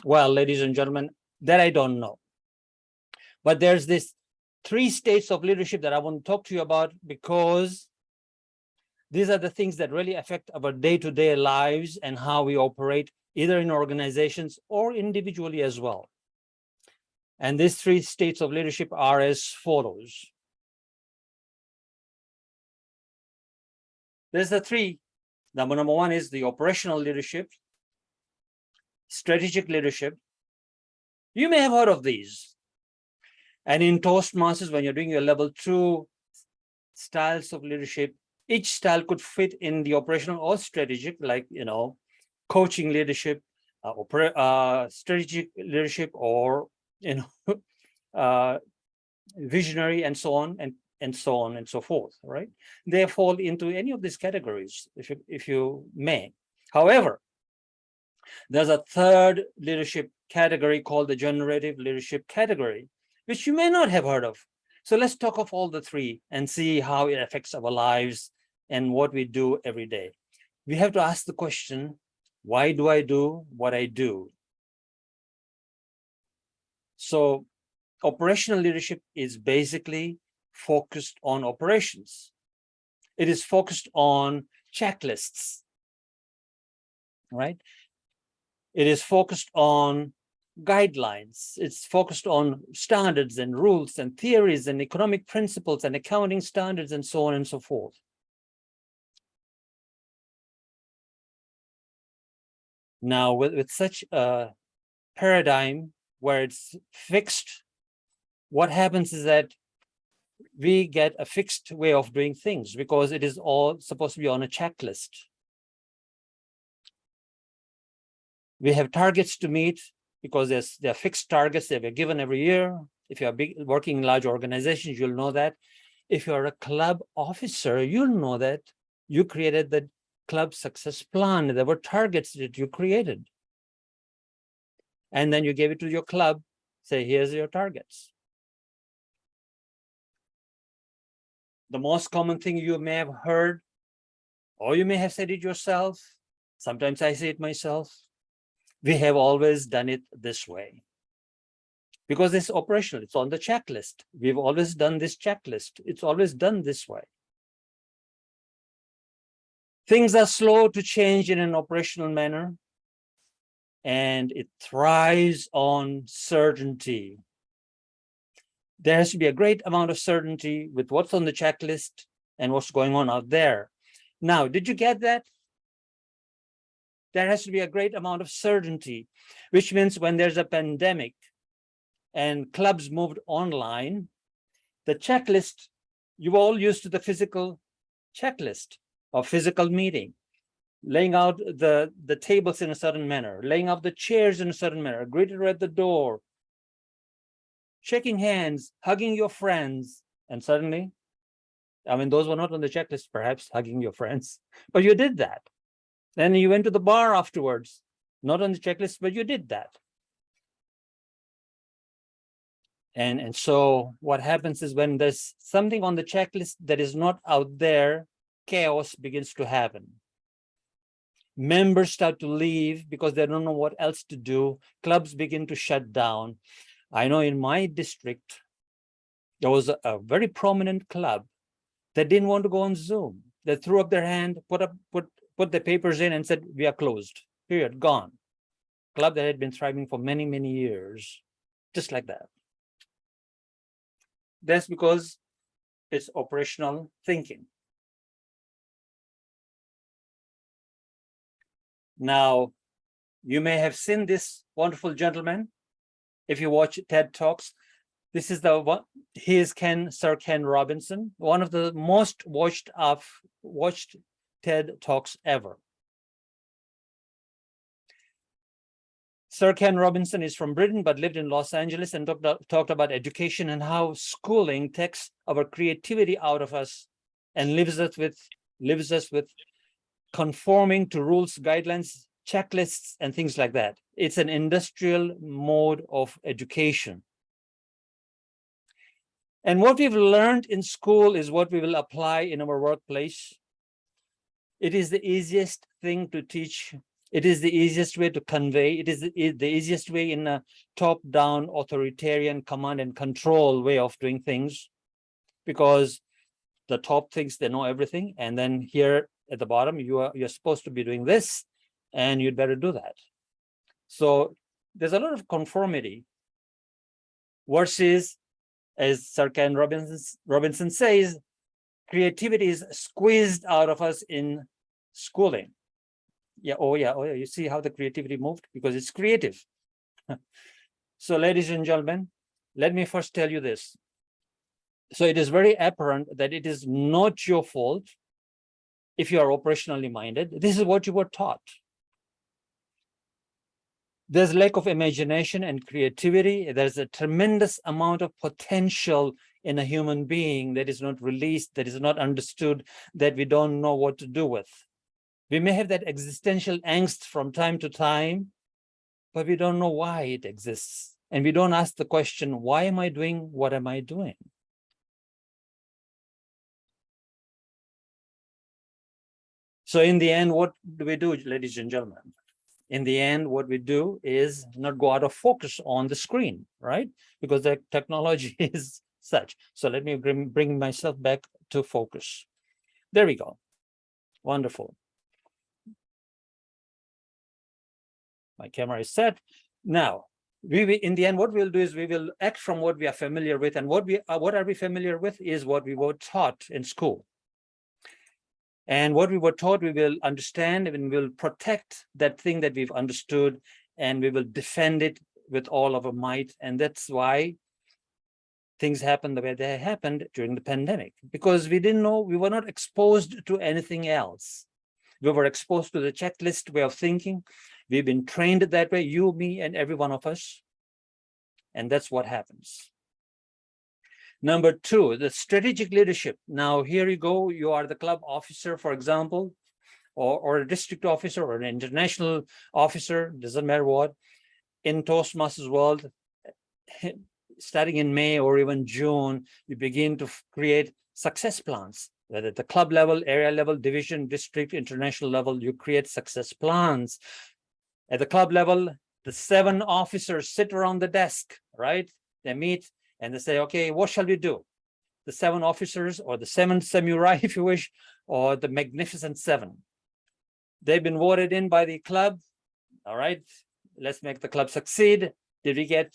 Speaker 17: Well, ladies and gentlemen, that I don't know. But there's this 3 states of leadership that I want to talk to you about, because these are the things that really affect our day-to-day lives and how we operate, either in organizations or individually as well. And these 3 states of leadership are as follows. There's the 3. Number 1 is the operational leadership, strategic leadership. You may have heard of these. And in Toastmasters, when you're doing your level 2 styles of leadership, each style could fit in the operational or strategic, like, coaching leadership, strategic leadership, or, visionary, and so on, and so on and so forth, right? They fall into any of these categories, if you may. However, there's a 3rd leadership category called the generative leadership category, which you may not have heard of. So let's talk of all the 3 and see how it affects our lives and what we do every day. We have to ask the question, why do I do what I do? So operational leadership is basically focused on operations. It is focused on checklists, right? It is focused on guidelines. It's focused on standards and rules and theories and economic principles and accounting standards and so on and so forth. Now, with such a paradigm where it's fixed, what happens is that we get a fixed way of doing things because it is all supposed to be on a checklist. We have targets to meet because there are fixed targets that we're given every year. If you are working in large organizations, you'll know that. If you're a club officer, you'll know that you created the club success plan. There were targets that you created. And then you gave it to your club, say, here's your targets. The most common thing you may have heard, or you may have said it yourself, sometimes I say it myself, we have always done it this way. Because it's operational, it's on the checklist. We've always done this checklist. It's always done this way. Things are slow to change in an operational manner, and it thrives on certainty. There has to be a great amount of certainty with what's on the checklist and what's going on out there. Now, did you get that? There has to be a great amount of certainty, which means when there's a pandemic and clubs moved online, the checklist, you all used to the physical checklist of physical meeting, laying out the tables in a certain manner, laying out the chairs in a certain manner, greeter at the door, shaking hands, hugging your friends, and suddenly, I mean, those were not on the checklist, perhaps, hugging your friends, but you did that. Then you went to the bar afterwards, not on the checklist, but you did that. And so what happens is when there's something on the checklist that is not out there, chaos begins to happen. Members start to leave because they don't know what else to do. Clubs begin to shut down. I know in my district, there was a very prominent club that didn't want to go on Zoom. They threw up their hand, put the papers in and said, we are closed, period, gone. Club that had been thriving for many, many years, just like that. That's because it's operational thinking. Now, you may have seen this wonderful gentleman if you watch TED Talks. This is the one, he is Sir Ken Robinson, one of the most watched TED Talks ever. Sir Ken Robinson is from Britain, but lived in Los Angeles and talked about education and how schooling takes our creativity out of us and leaves us with conforming to rules, guidelines, checklists, and things like that. It's an industrial mode of education. And what we've learned in school is what we will apply in our workplace. It is the easiest thing to teach. It is the easiest way to convey. It is the easiest way in a top-down authoritarian command and control way of doing things, because the top thinks they know everything, and then here at the bottom you're supposed to be doing this, and you'd better do that. So there's a lot of conformity versus, as Sir Ken Robinson says, creativity is squeezed out of us in schooling. Yeah, oh yeah, you see how the creativity moved? Because it's creative. So ladies and gentlemen, let me first tell you this. So it is very apparent that it is not your fault if you are operationally minded. This is what you were taught. There's lack of imagination and creativity. There's a tremendous amount of potential in a human being that is not released, that is not understood, that we don't know what to do with. We may have that existential angst from time to time, but we don't know why it exists. And we don't ask the question, why am I doing what am I doing? So in the end, what do we do, ladies and gentlemen? In the end, what we do is not go out of focus on the screen, right? Because the technology is such. So let me bring myself back to focus. There we go. Wonderful. My camera is set. Now, in the end, what we'll do is we will act from what we are familiar with, and what are we familiar with is what we were taught in school. And what we were taught, we will understand and we'll protect that thing that we've understood, and we will defend it with all of our might. And that's why things happened the way they happened during the pandemic, because we didn't know, we were not exposed to anything else. We were exposed to the checklist way of thinking. We've been trained that way, you, me, and every one of us. And that's what happens. Number two, the strategic leadership. Now, here you go. You are the club officer, for example, or a district officer or an international officer, doesn't matter what. In Toastmasters world, starting in May or even June, you begin to create success plans. Whether at the club level, area level, division, district, international level, you create success plans. At the club level, the 7 officers sit around the desk, right? They meet and they say, okay, what shall we do? The 7 officers, or the 7 samurai, if you wish, or the magnificent 7. They've been voted in by the club. All right, let's make the club succeed. Did we get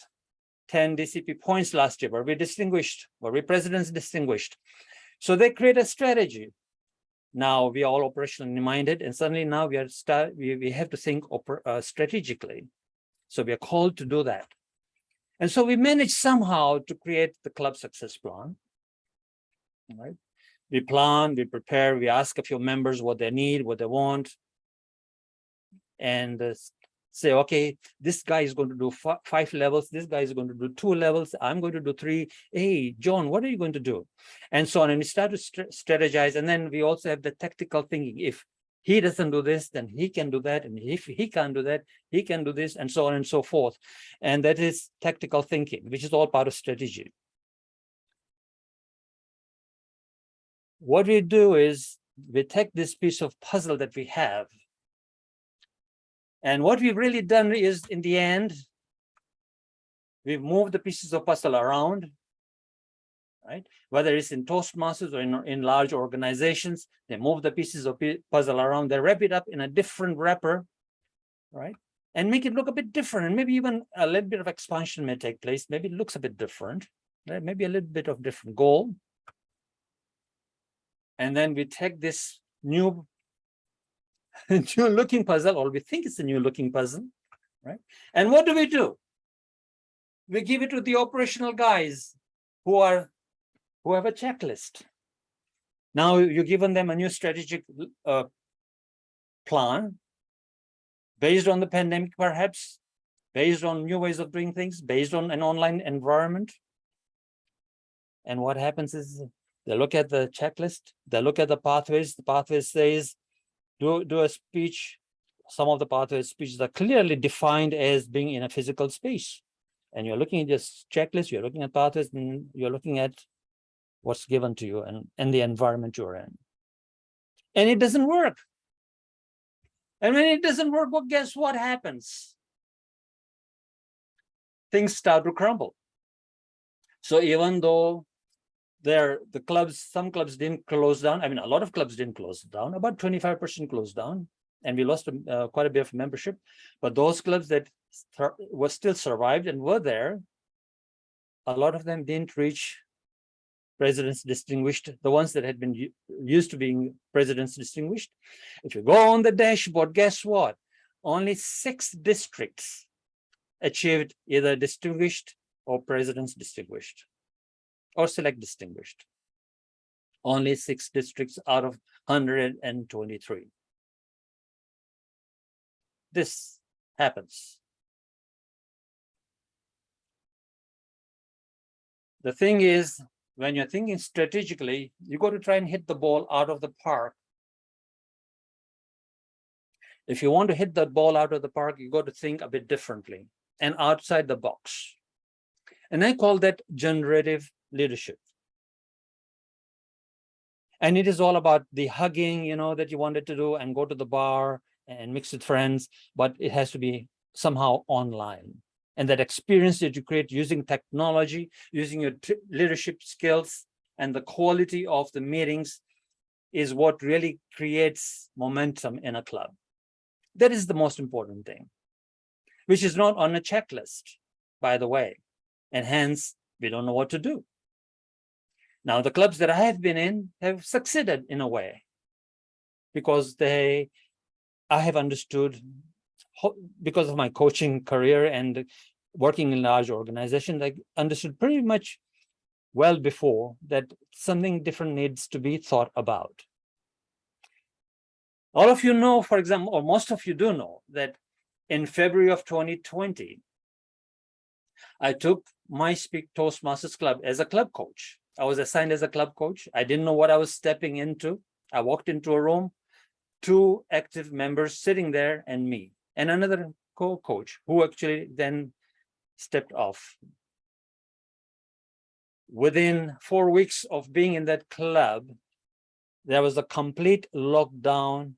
Speaker 17: 10 DCP points last year? Were we distinguished? Were we presidents distinguished? So they create a strategy. Now we are all operationally minded, and suddenly now we have to think strategically. So we are called to do that. And so we managed somehow to create the club success plan. Right? We plan, we prepare, we ask a few members what they need, what they want, and say, okay, this guy is going to do 5 levels, this guy is going to do 2 levels, I'm going to do 3. Hey, John, what are you going to do? And so on. And we start to strategize. And then we also have the tactical thinking. If he doesn't do this, then he can do that. And if he can't do that, he can do this, and so on and so forth. And that is tactical thinking, which is all part of strategy. What we do is we take this piece of puzzle that we have, and what we've really done is, in the end, we've moved the pieces of puzzle around, right? Whether it's in Toastmasters or in large organizations, they move the pieces of puzzle around, they wrap it up in a different wrapper, right? And make it look a bit different, and maybe even a little bit of expansion may take place. Maybe it looks a bit different, right? Maybe a little bit of different goal. And then we take this new looking puzzle, or we think it's a new looking puzzle, right? And what do? We give it to the operational guys who have a checklist. Now you've given them a new strategic plan based on the pandemic, perhaps, based on new ways of doing things, based on an online environment. And what happens is they look at the checklist, they look at the pathways. The pathway says, do a speech. Some of the pathway speeches are clearly defined as being in a physical space. And you're looking at this checklist, you're looking at pathways, and you're looking at what's given to you and the environment you're in. And it doesn't work. And when it doesn't work, well, guess what happens? Things start to crumble. So even though some clubs didn't close down. I mean, a lot of clubs didn't close down. About 25% closed down, and we lost quite a bit of membership. But those clubs that were still survived and were there, a lot of them didn't reach presidents distinguished. The ones that had been used to being presidents distinguished. If you go on the dashboard, guess what? Only 6 districts achieved either distinguished or presidents distinguished, or select distinguished. Only 6 districts out of 123. This happens. The thing is, when you're thinking strategically, you got to try and hit the ball out of the park. If you want to hit that ball out of the park, you got to think a bit differently and outside the box. And I call that generative leadership. And it is all about the hugging, that you wanted to do and go to the bar and mix with friends, but it has to be somehow online. And that experience that you create using technology, using your leadership skills and the quality of the meetings is what really creates momentum in a club. That is the most important thing, which is not on a checklist, by the way. And hence, we don't know what to do. Now, the clubs that I have been in have succeeded in a way because I have understood, because of my coaching career and working in large organizations, I understood pretty much well before that something different needs to be thought about. All of you know, for example, or most of you do know that in February of 2020, I took my Speak Toastmasters Club as a club coach. I was assigned as a club coach. I didn't know what I was stepping into. I walked into a room, 2 active members sitting there and me, and another co-coach who actually then stepped off. Within 4 weeks of being in that club, there was a complete lockdown,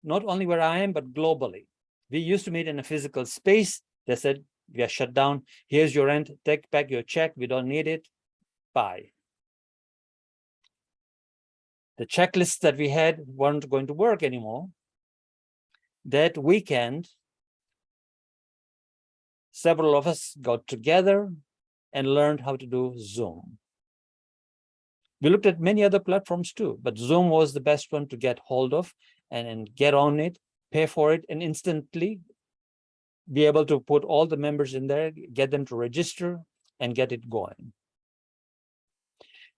Speaker 17: not only where I am, but globally. We used to meet in a physical space. They said, we are shut down. Here's your rent. Take back your check. We don't need it. Bye. The checklists that we had weren't going to work anymore. That weekend, several of us got together and learned how to do Zoom. We looked at many other platforms too, but Zoom was the best one to get hold of and get on it, pay for it, and instantly be able to put all the members in there, get them to register and get it going.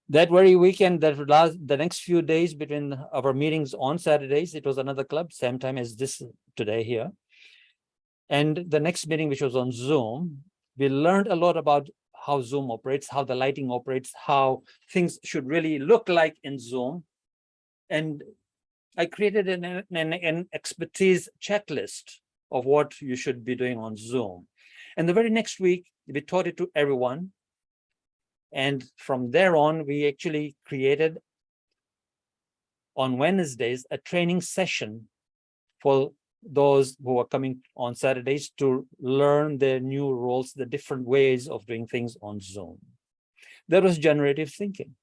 Speaker 17: That very weekend, the next few days between our meetings on Saturdays, it was another club, same time as this today here. And the next meeting, which was on Zoom, we learned a lot about how Zoom operates, how the lighting operates, how things should really look like in Zoom. And I created an expertise checklist of what you should be doing on Zoom. And the very next week, we taught it to everyone. And from there on, we actually created on Wednesdays a training session for those who are coming on Saturdays to learn their new roles, the different ways of doing things on Zoom. That was generative thinking.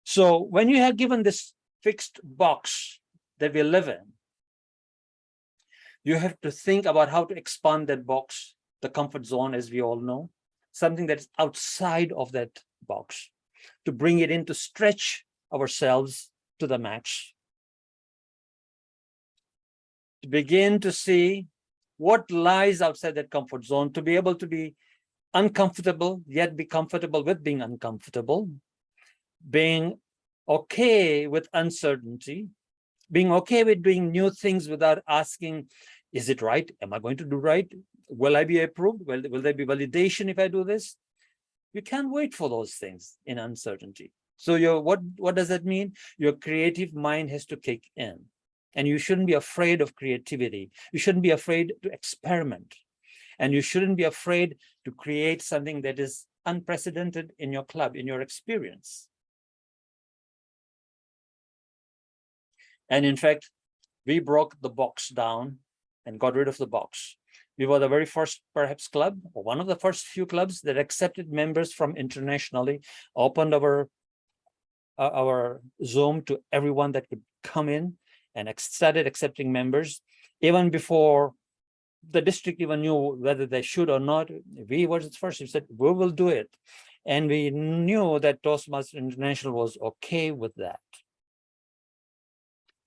Speaker 17: So when you have given this fixed box that we live in, you have to think about how to expand that box, the comfort zone, as we all know, something that's outside of that box, to bring it in, to stretch ourselves to the max, to begin to see what lies outside that comfort zone, to be able to be uncomfortable, yet be comfortable with being uncomfortable, being okay with uncertainty, being okay with doing new things without asking, is it right? Am I going to do right? Will I be approved? Will there be validation if I do this? You can't wait for those things in uncertainty. So what does that mean? Your creative mind has to kick in. And you shouldn't be afraid of creativity. You shouldn't be afraid to experiment. And you shouldn't be afraid to create something that is unprecedented in your club, in your experience. And in fact, we broke the box down and got rid of the box. We were the very first, perhaps, club, or one of the first few clubs that accepted members from internationally, opened our Zoom to everyone that could come in, and started accepting members. Even before the district even knew whether they should or not, we were the first. We said, we will do it. And we knew that Toastmasters International was okay with that.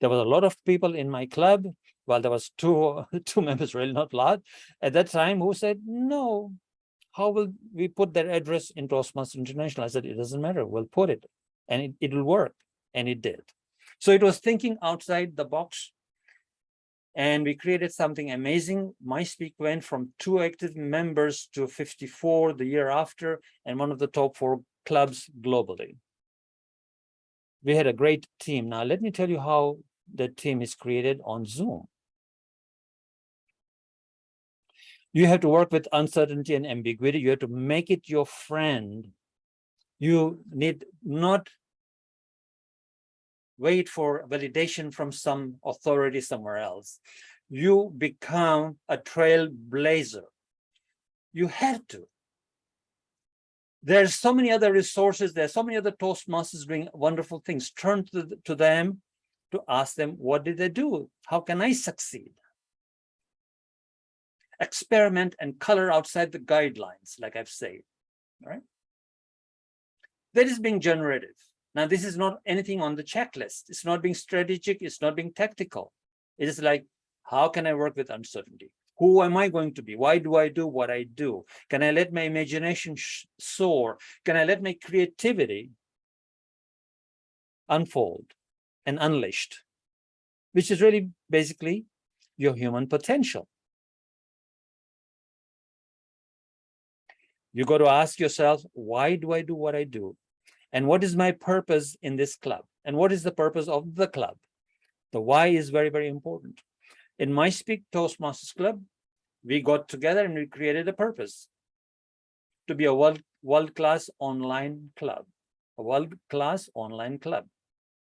Speaker 17: There was a lot of people in my club, well, there was two members, really not a lot, at that time, who said, no, how will we put their address in Toastmasters International? I said, it doesn't matter, we'll put it, and it will work, and it did. So it was thinking outside the box, and we created something amazing. MySpeak went from 2 active members to 54 the year after, and one of the top 4 clubs globally. We had a great team. Now, let me tell you how the team is created on Zoom. You have to work with uncertainty and ambiguity. You have to make it your friend. You need not wait for validation from some authority somewhere else. You become a trailblazer. You have to. There's so many other resources. There's so many other Toastmasters doing wonderful things. Turn to them to ask them, what did they do? How can I succeed? Experiment and color outside the guidelines, like I've said, all right? That is being generative. Now, this is not anything on the checklist. It's not being strategic. It's not being tactical. It is like, how can I work with uncertainty? Who am I going to be? Why do I do what I do? Can I let my imagination soar? Can I let my creativity unfold and unleashed, which is really basically your human potential. You got to ask yourself, why do I do what I do? And what is my purpose in this club? And what is the purpose of the club? The why is very, very important. In MySpeak Toastmasters Club, we got together and we created a purpose to be a world-class online club, a world-class online club.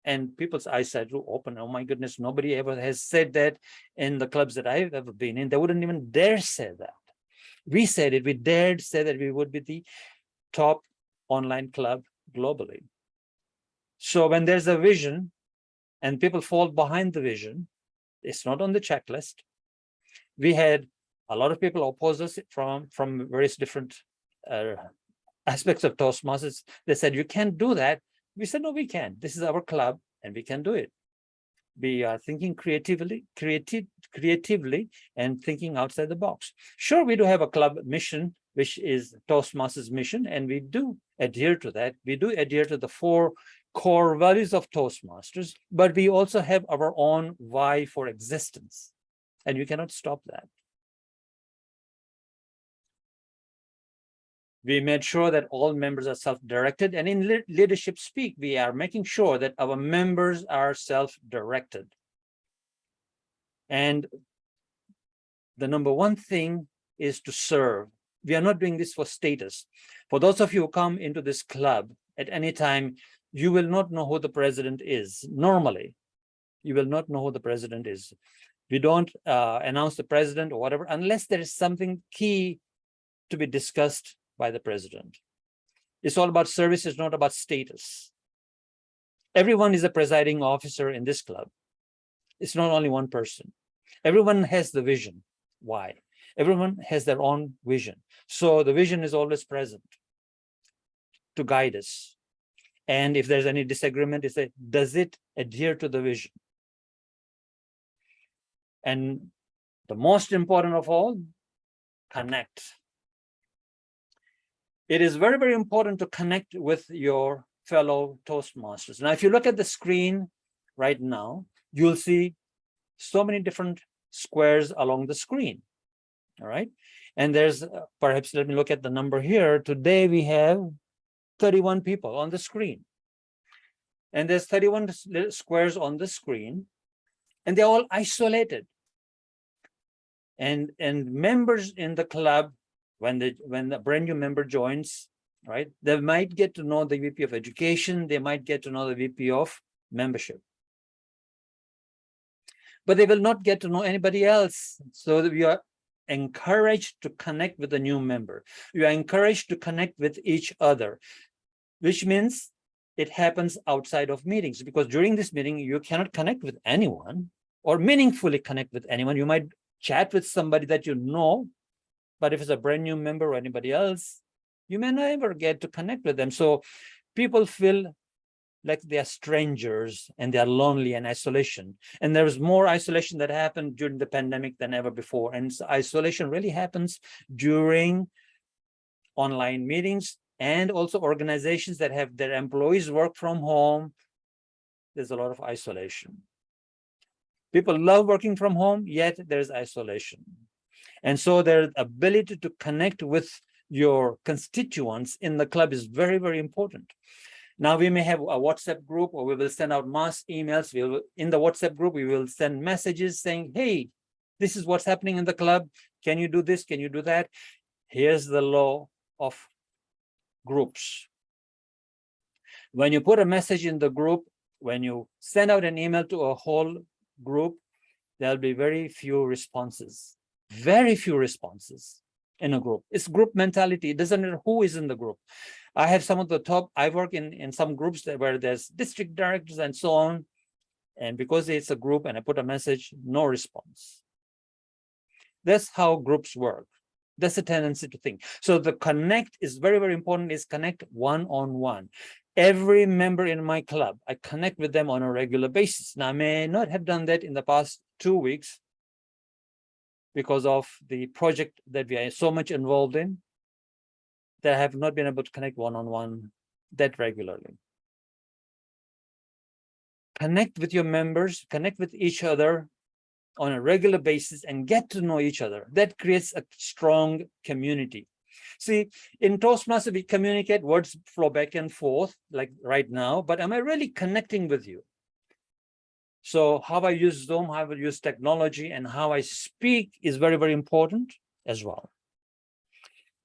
Speaker 17: And people's eyes started to open. Oh my goodness, nobody ever has said that in the clubs that I've ever been in. They wouldn't even dare say that. We said it, we dared say that we would be the top online club globally. So when there's a vision and people fall behind the vision, it's not on the checklist. We had A lot of people oppose us from various different aspects of Toastmasters. They said, you can't do that. We said, no, we can. This is our club and we can do it. We are thinking creatively and thinking outside the box. Sure, we do have a club mission, which is Toastmasters mission, and we do adhere to that. We do adhere to the 4 core values of Toastmasters, but we also have our own why for existence, and you cannot stop that. We made sure that all members are self-directed, and in leadership speak, we are making sure that our members are self-directed. And the number one thing is to serve. We are not doing this for status. For those of you who come into this club at any time, you will not know who the president is. Normally, you will not know who the president is. We don't announce the president or whatever, unless there is something key to be discussed by the president. It's all about service, it's not about status. Everyone is a presiding officer in this club. It's not only one person. Everyone has the vision. Why? Everyone has their own vision. So the vision is always present to guide us. And if there's any disagreement, it's like, does it adhere to the vision? And the most important of all, connect. It is very, very important to connect with your fellow Toastmasters. Now, if you look at the screen right now, you'll see so many different squares along the screen. All right. And there's perhaps, let me look at the number here. Today we have 31 people on the screen. And there's 31 squares on the screen, and they're all isolated. And members in the club, when the brand new member joins, right, they might get to know the VP of Education, they might get to know the VP of Membership. But they will not get to know anybody else. So that we are encouraged to connect with the new member. We are encouraged to connect with each other, which means it happens outside of meetings, because during this meeting, you cannot connect with anyone or meaningfully connect with anyone. You might chat with somebody that you know, but if it's a brand new member or anybody else, you may never get to connect with them. So people feel like they are strangers and they are lonely and isolation. And there's more isolation that happened during the pandemic than ever before. And so isolation really happens during online meetings and also organizations that have their employees work from home. There's a lot of isolation. People love working from home, yet there's isolation. And so their ability to connect with your constituents in the club is very, very important. Now we may have a WhatsApp group, or we will send out mass emails. In the WhatsApp group, we will send messages saying, hey, this is what's happening in the club. Can you do this? Can you do that? Here's the law of groups. When you put a message in the group, when you send out an email to a whole group, there'll be very few responses in a group. It's group mentality. It doesn't matter who is in the group. I have some of the top, I work in some groups where there's district directors and so on. And because it's a group and I put a message, no response. That's how groups work. That's a tendency to think. So the connect is very, very important, is connect one-on-one. Every member in my club, I connect with them on a regular basis. Now, I may not have done that in the past 2 weeks because of the project that we are so much involved in, that I have not been able to connect one-on-one that regularly. Connect with your members, connect with each other on a regular basis and get to know each other. That creates a strong community. See, in Toastmasters, we communicate, words flow back and forth, like right now, but am I really connecting with you? So how I use Zoom, how I use technology, and how I speak is very, very important as well.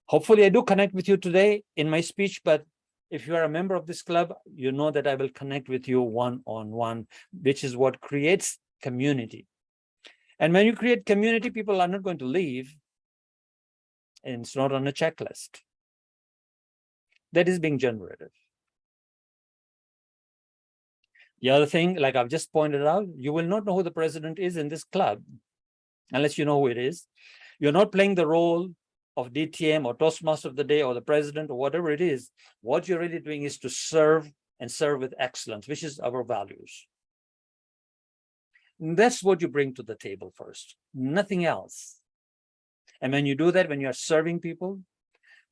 Speaker 17: Hopefully I do connect with you today in my speech, but if you are a member of this club, you know that I will connect with you one-on-one, which is what creates community. And when you create community, people are not going to leave, and it's not on a checklist. That is being generated. The other thing, like I've just pointed out, you will not know who the president is in this club unless you know who it is. You're not playing the role of DTM or Toastmaster of the day or the president or whatever it is. What you're really doing is to serve and serve with excellence, which is our values. And that's what you bring to the table first, nothing else. And when you do that, when you're serving people,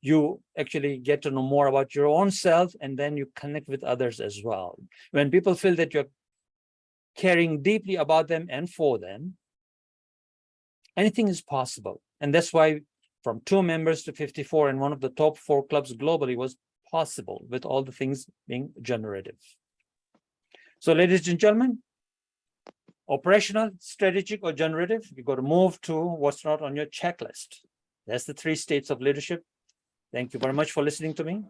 Speaker 17: you actually get to know more about your own self, and then you connect with others as well. When people feel that you're caring deeply about them and for them, anything is possible. And that's why from 2 members to 54 and one of the top 4 clubs globally was possible, with all the things being generative. So ladies and gentlemen, operational, strategic, or generative, you got to move to what's not on your checklist. That's the 3 states of leadership. Thank you very much for listening to me.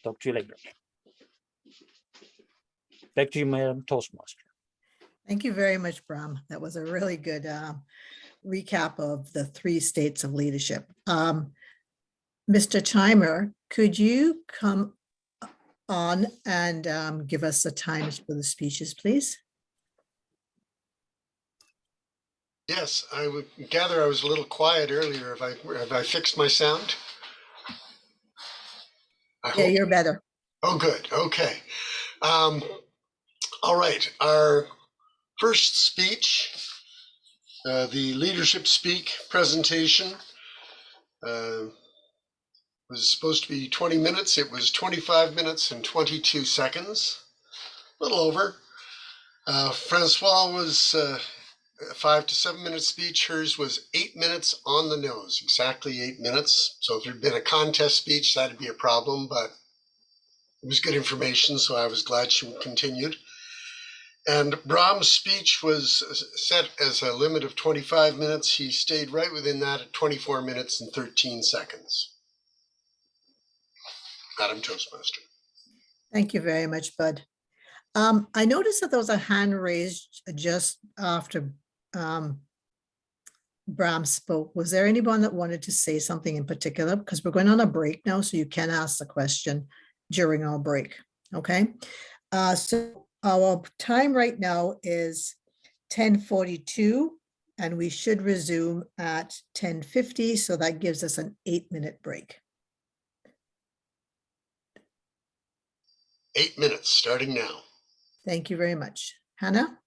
Speaker 17: Talk to you later. Back to you, Madam Toastmaster.
Speaker 2: Thank you very much, Brahm. That was a really good recap of the 3 states of leadership. Mr. Chimer, could you come on and give us the times for the speeches, please?
Speaker 4: Yes, I would gather I was a little quiet earlier. Have I fixed my sound?
Speaker 2: Yeah, you're better.
Speaker 4: Oh, good. Okay. All right. Our first speech, the leadership speak presentation, was supposed to be 20 minutes. It was 25 minutes and 22 seconds, a little over. Francoise was a 5 to 7 minute speech. Hers was 8 minutes on the nose, exactly 8 minutes. So if it had been a contest speech, that'd be a problem, but it was good information, so I was glad she continued. And Brahm's speech was set as a limit of 25 minutes. He stayed right within that at 24 minutes and 13 seconds. Madam Toastmaster.
Speaker 2: Thank you very much, Bud. I noticed that there was a hand raised just after Brahm spoke. Was there anyone that wanted to say something in particular? Because we're going on a break now, so you can ask the question during our break, okay? So our time right now is 10:42, and we should resume at 10:50, so that gives us an 8-minute break.
Speaker 4: 8 minutes, starting now.
Speaker 2: Thank you very much. Hannah?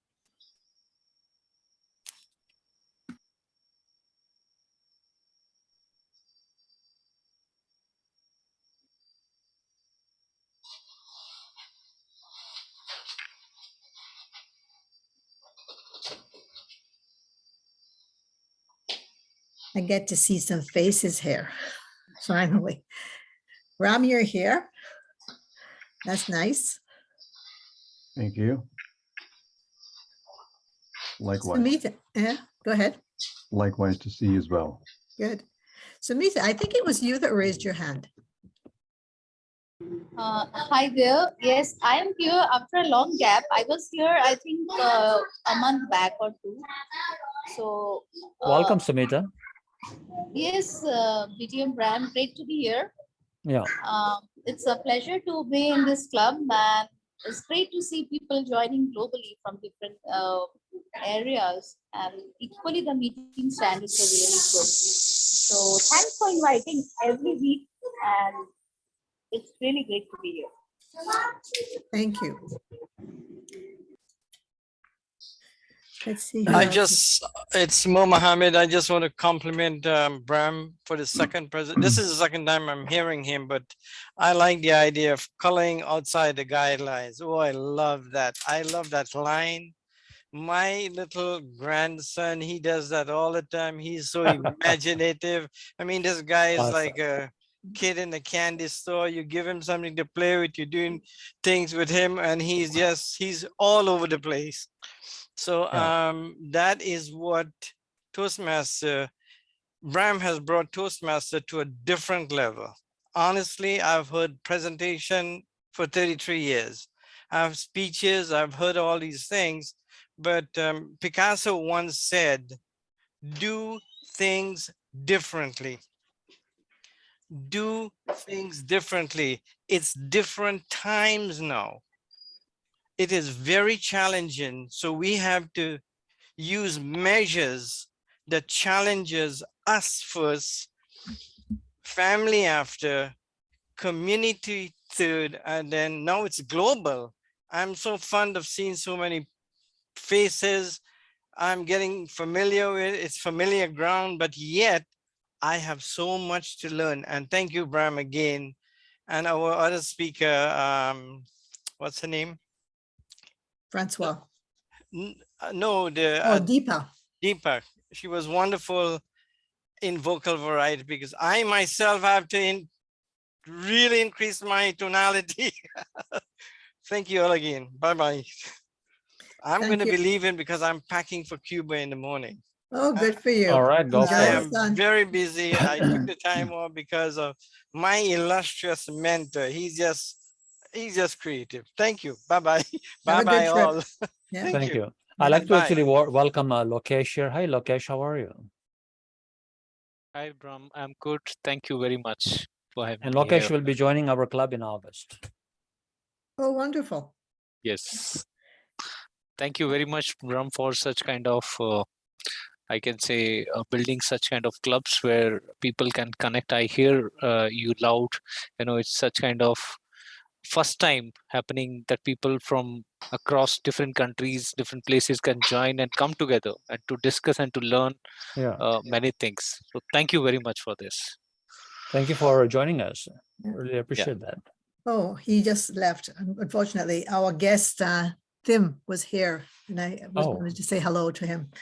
Speaker 2: I get to see some faces here, finally. Ram, you're here. That's nice.
Speaker 18: Thank you. Likewise.
Speaker 2: Sumita, yeah, go ahead.
Speaker 18: Likewise to see you as well.
Speaker 2: Good. Sumita, I think it was you that raised your hand.
Speaker 19: Hi there. Yes, I am here after a long gap. I was here, I think, a month back or 2. So,
Speaker 17: Welcome, Sumita.
Speaker 19: Yes, BTM Brahm, great to be here.
Speaker 17: Yeah.
Speaker 19: It's a pleasure to be in this club, and it's great to see people joining globally from different areas, and equally the meeting standards are really good. So thanks for inviting every week, and it's really great to be here.
Speaker 2: Thank you. Let's see.
Speaker 12: It's Mo Mohammed. I just want to compliment Brahm for the second president. This is the second time I'm hearing him, but I like the idea of coloring outside the guidelines. Oh, I love that. I love that line. My little grandson, he does that all the time. He's so imaginative. I mean, this guy is
Speaker 17: Awesome.
Speaker 12: like a kid in a candy store. You give him something to play with, you're doing things with him, and he's all over the place. So that is what Toastmaster, Brahm has brought Toastmaster to a different level. Honestly, I've heard presentation for 33 years. I have speeches, I've heard all these things, but Picasso once said, do things differently. Do things differently. It's different times now. It is very challenging. So we have to use measures that challenges us first, family after, community third, and then now it's global. I'm so fond of seeing so many faces. I'm getting familiar with it's familiar ground, but yet I have so much to learn. And thank you, Brahm, again. And our other speaker, what's her name?
Speaker 2: Francoise.
Speaker 12: No,
Speaker 2: Deepa.
Speaker 12: Deepa. She was wonderful in vocal variety because I myself have to really increase my tonality. Thank you all again. Bye-bye. I'm going to be leaving because I'm packing for Cuba in the morning.
Speaker 2: Oh, good for you.
Speaker 17: All right, go for
Speaker 12: I
Speaker 17: it.
Speaker 12: am very busy. I took the time off because of my illustrious mentor. He's just creative. Thank you. Bye-bye. Bye-bye all.
Speaker 17: Thank you. I'd like to actually welcome Lokesh here. Hi, Lokesh. How are you?
Speaker 20: Hi, Brahm. I'm good. Thank you very much for having
Speaker 17: And
Speaker 20: me
Speaker 17: Lokesh
Speaker 20: here.
Speaker 17: will be joining our club in August.
Speaker 2: Oh, wonderful.
Speaker 20: Yes. Thank you very much, Brahm, for such kind of, I can say, building such kind of clubs where people can connect. I hear you loud, it's such kind of first time happening that people from across different countries, different places can join and come together and to discuss and to learn many things. So thank you very much for this.
Speaker 17: Thank you for joining us. Really appreciate that.
Speaker 2: Oh, he just left. Unfortunately, our guest, Tim, was here, and I was wanted to say hello to him.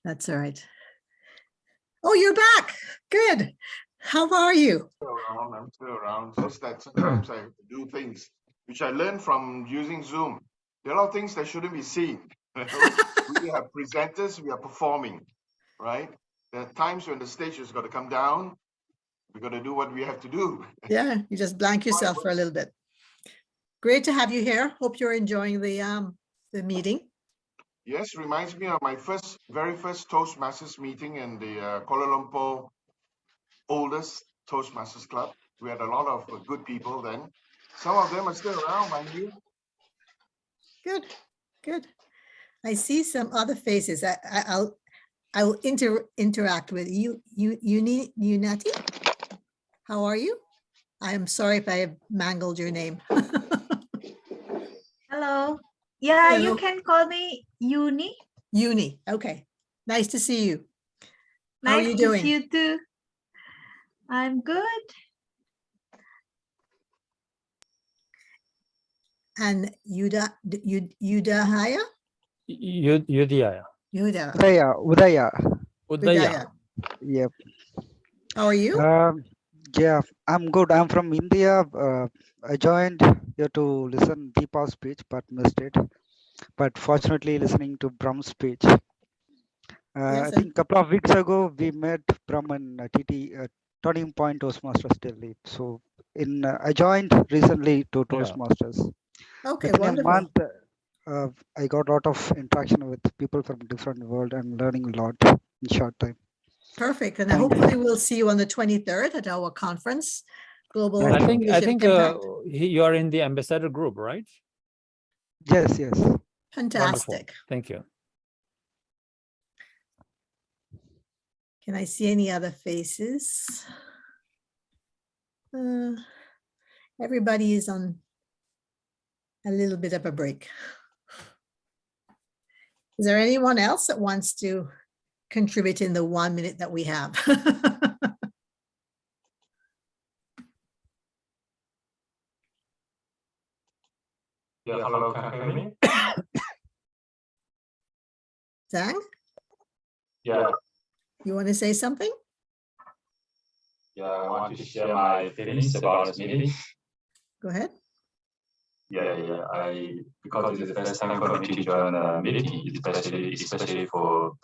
Speaker 2: That's all right. Oh, you're back. Good. How are you?
Speaker 8: I'm still around. Just that sometimes I do things which I learned from using Zoom. There are a lot of things that shouldn't be seen. We have presenters, we are performing, right? There are times when the stage has got to come down. We're going to do what we have to do.
Speaker 2: Yeah, you just blank yourself for a little bit. Great to have you here. Hope you're enjoying the meeting.
Speaker 8: Yes, reminds me of my very first Toastmasters meeting in the Kuala Lumpur oldest Toastmasters Club. We had a lot of good people then. Some of them are still around, mind you.
Speaker 2: Good, good. I see some other faces. I'll interact with you. Unati. How are you? I am sorry if I have mangled your name.
Speaker 15: Hello. Yeah,
Speaker 2: Hello.
Speaker 15: you can call me Uni.
Speaker 2: Uni. Okay. Nice to see you. How are
Speaker 15: Nice
Speaker 2: you
Speaker 15: to
Speaker 2: doing?
Speaker 15: see you too. I'm good.
Speaker 2: And Udahaya?
Speaker 17: Udaya.
Speaker 21: Udaya. Yep.
Speaker 2: How are you?
Speaker 21: Yeah, I'm good. I'm from India. I joined here to listen Deepa's speech, but missed it. But fortunately, listening to Brahm's speech. I think a couple of weeks ago, we met Brahm and TT Turning Point Toastmasters Delhi. So I joined recently to Toastmasters.
Speaker 2: Okay,
Speaker 21: Within
Speaker 2: wonderful.
Speaker 21: a month, I got a lot of interaction with people from different world and learning a lot in short time.
Speaker 2: Perfect. And hopefully we'll see you on the 23rd at our conference, Global
Speaker 17: I think
Speaker 2: Leadership Impact.
Speaker 17: you are in the ambassador group, right?
Speaker 21: Yes, yes.
Speaker 2: Fantastic.
Speaker 17: Wonderful. Thank you.
Speaker 2: Can I see any other faces? Everybody is on a little bit of a break. Is there anyone else that wants to contribute in the 1 minute that we have?
Speaker 22: Yeah, hello, can you hear me?
Speaker 2: Zhang,
Speaker 22: Yeah,
Speaker 2: you want to say something?
Speaker 22: yeah, I want to share my feelings about this meeting.
Speaker 2: Go ahead.
Speaker 22: Yeah, because it's the first time for me to join a meeting, especially for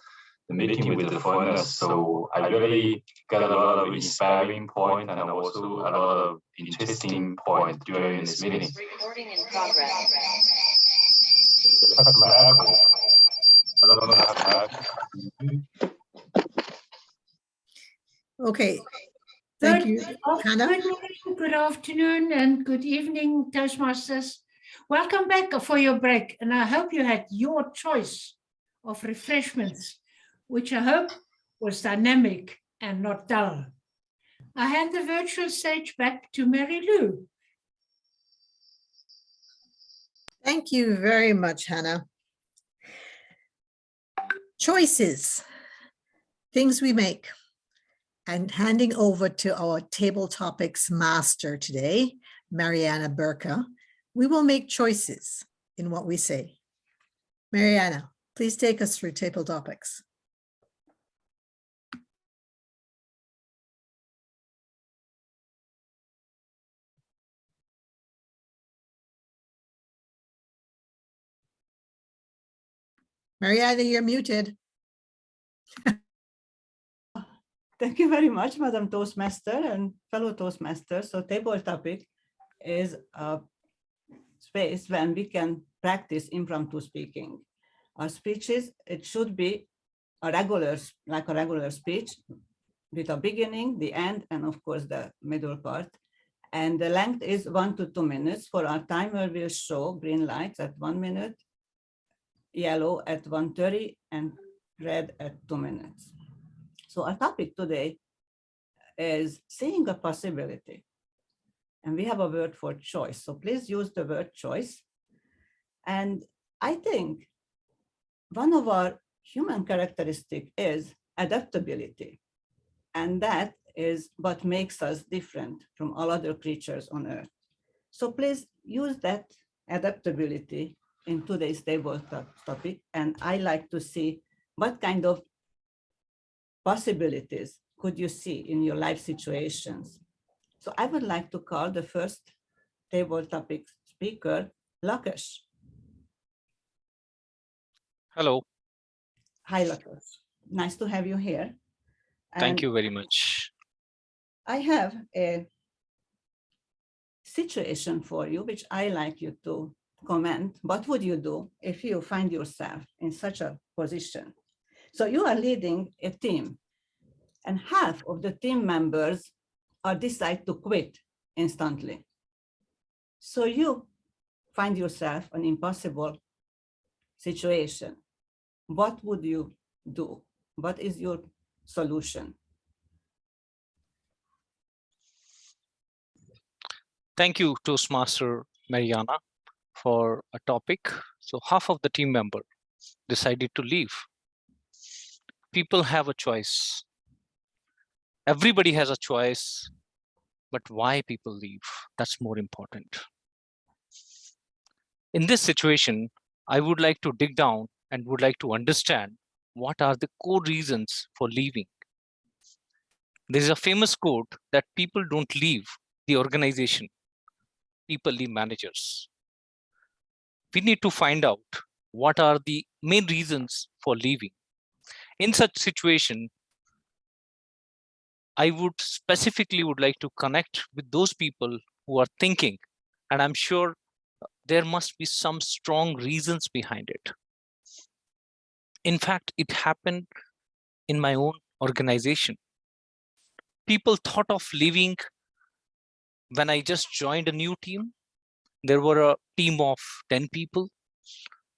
Speaker 22: the meeting with the foreigners. So I really got a lot of inspiring points and also a lot of interesting points during this meeting.
Speaker 23: Recording in progress.
Speaker 2: Okay. Thank you, Hannah.
Speaker 1: Good afternoon and good evening, Toastmasters. Welcome back for your break, and I hope you had your choice of refreshments, which I hope was dynamic and not dull. I hand the virtual stage back to Mary Lou.
Speaker 2: Thank you very much, Hannah. Choices, things we make. And handing over to our table topics master today, Mariana Burka, we will make choices in what we say. Mariana, please take us through table topics. Mariana, you're muted.
Speaker 6: Thank you very much, Madam Toastmaster and fellow Toastmasters. So table topic is a space when we can practice impromptu speaking. Our speeches, it should be like a regular speech with a beginning, the end, and of course the middle part. And the length is 1 to 2 minutes. For our timer will show green lights at 1 minute, yellow at 1:30, and red at 2 minutes. So our topic today is seeing a possibility. And we have a word for choice. So please use the word choice. And I think one of our human characteristic is adaptability. And that is what makes us different from all other creatures on earth. So please use that adaptability in today's table topic. And I like to see what kind of possibilities could you see in your life situations. So I would like to call the first table topic speaker, Lakesh.
Speaker 20: Hello.
Speaker 6: Hi, Lakesh. Nice to have you here.
Speaker 20: Thank you very much.
Speaker 6: I have a situation for you, which I like you to comment. What would you do if you find yourself in such a position? So you are leading a team, and half of the team members decide to quit instantly. So you find yourself an impossible situation. What would you do? What is your solution?
Speaker 20: Thank you, Toastmaster Mariana, for a topic. So half of the team member decided to leave. People have a choice. Everybody has a choice, but why people leave, that's more important. In this situation, I would like to dig down and would like to understand what are the core reasons for leaving. There is a famous quote that people don't leave the organization, people leave managers. We need to find out what are the main reasons for leaving. In such situation, I would specifically like to connect with those people who are thinking, and I'm sure there must be some strong reasons behind it. In fact, it happened in my own organization. People thought of leaving when I just joined a new team. There were a team of 10 people.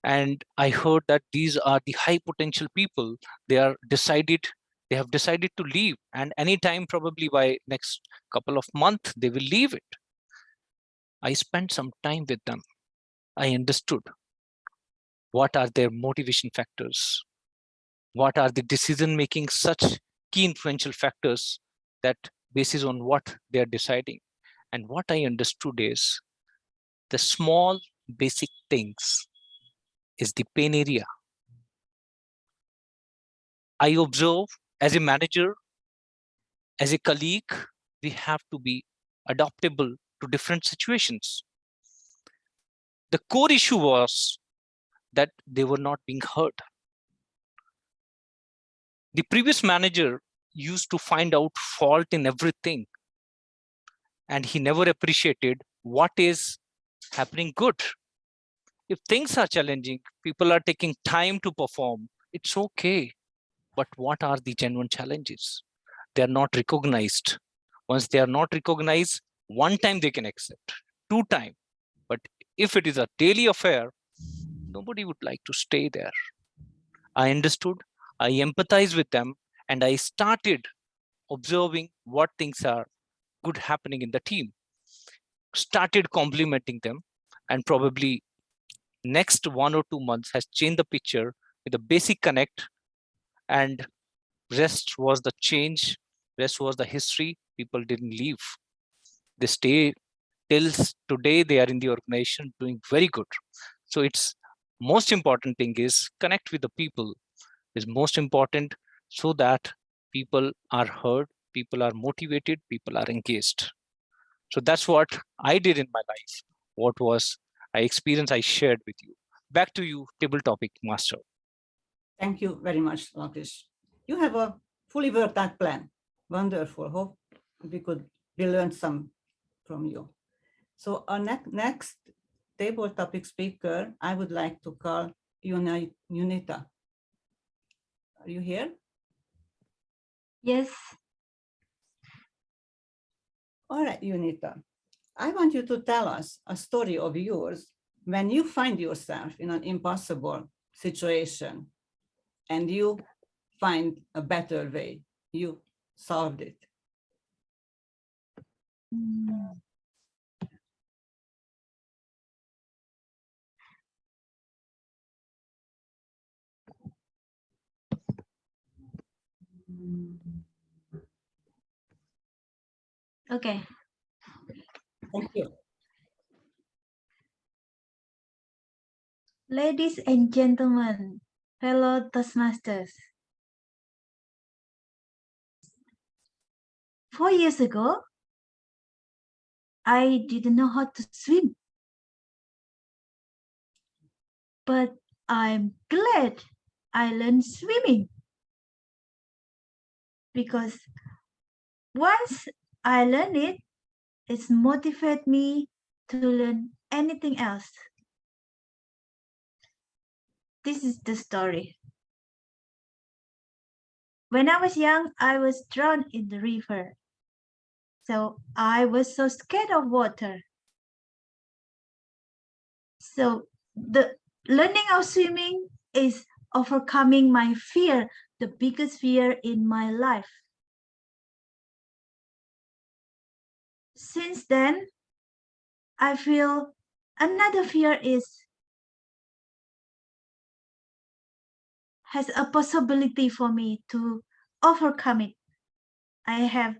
Speaker 20: And I heard that these are the high potential people. They have decided to leave, and anytime probably by next couple of months, they will leave it. I spent some time with them. I understood what are their motivation factors, what are the decision-making such key influential factors that basis on what they are deciding. And what I understood is the small basic things is the pain area. I observe as a manager, as a colleague, we have to be adaptable to different situations. The core issue was that they were not being heard. The previous manager used to find out fault in everything, and he never appreciated what is happening good. If things are challenging, people are taking time to perform, it's okay. But what are the genuine challenges? They are not recognized. Once they are not recognized, one time they can accept, 2 times. But if it is a daily affair, nobody would like to stay there. I understood, I empathize with them, And I started observing what things are good happening in the team, started complimenting them, and probably next 1 or 2 months has changed the picture with a basic connect, and rest was the change, rest was the history. People didn't leave. They stay till today. They are in the organization doing very good. So it's most important thing is connect with the people is most important, so that people are heard, people are motivated, people are engaged. So that's what I did in my life. What was I experienced, I shared with you. Back to you, table topic master.
Speaker 6: Thank you very much, Lakesh. You have a fully worked out plan. Wonderful. Hope we learned some from you. So our next table topic speaker, I would like to call Unita. Are you here?
Speaker 15: Yes.
Speaker 6: All right, Unita. I want you to tell us a story of yours when you find yourself in an impossible situation and you find a better way. You solved it.
Speaker 15: Okay.
Speaker 6: Thank you.
Speaker 15: Ladies and gentlemen, fellow Toastmasters. 4 years ago, I didn't know how to swim. But I'm glad I learned swimming. Because once I learned it, it's motivated me to learn anything else. This is the story. When I was young, I was drowned in the river. So I was so scared of water. So the learning of swimming is overcoming my fear, the biggest fear in my life. Since then, I feel another fear has a possibility for me to overcome it. I have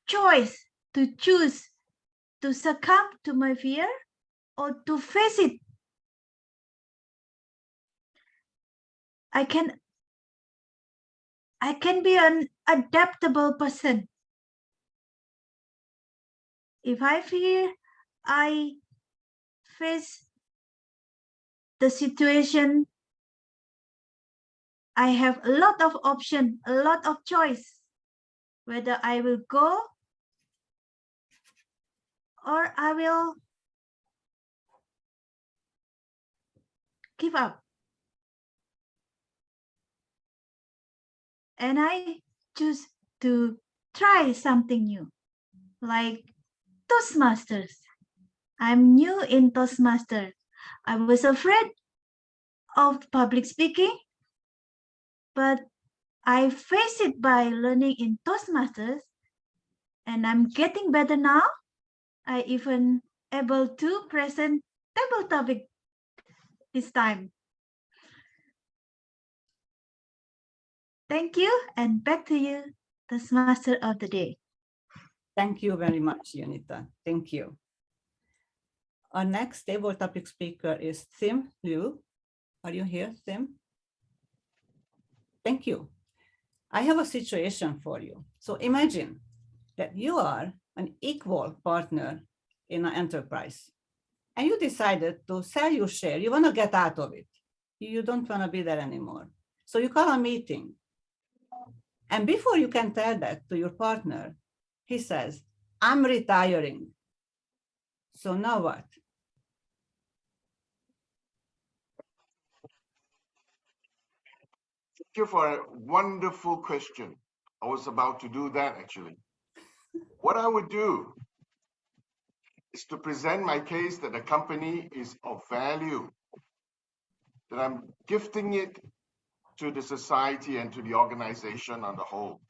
Speaker 15: choice to choose to succumb to my fear or to face it. I can be an adaptable person. If I fear, I face the situation. I have a lot of option, a lot of choice, whether I will go or I will give up. And I choose to try something new, like Toastmasters. I'm new in Toastmasters. I was afraid of public speaking, but I face it by learning in Toastmasters, and I'm getting better now. I even able to present table topic this time. Thank you, and back to you, Toastmaster of the day.
Speaker 6: Thank you very much, Unita. Thank you. Our next table topic speaker is Sim Liu. Are you here, Sim? Thank you. I have a situation for you. So imagine that you are an equal partner in an enterprise and you decided to sell your share. You want to get out of it. You don't want to be there anymore. So you call a meeting. And before you can tell that to your partner, he says, I'm retiring. So now what?
Speaker 8: Thank you for a wonderful question. I was about to do that actually. What I would do is to present my case that the company is of value, that I'm gifting it to the society and to the organization on the whole.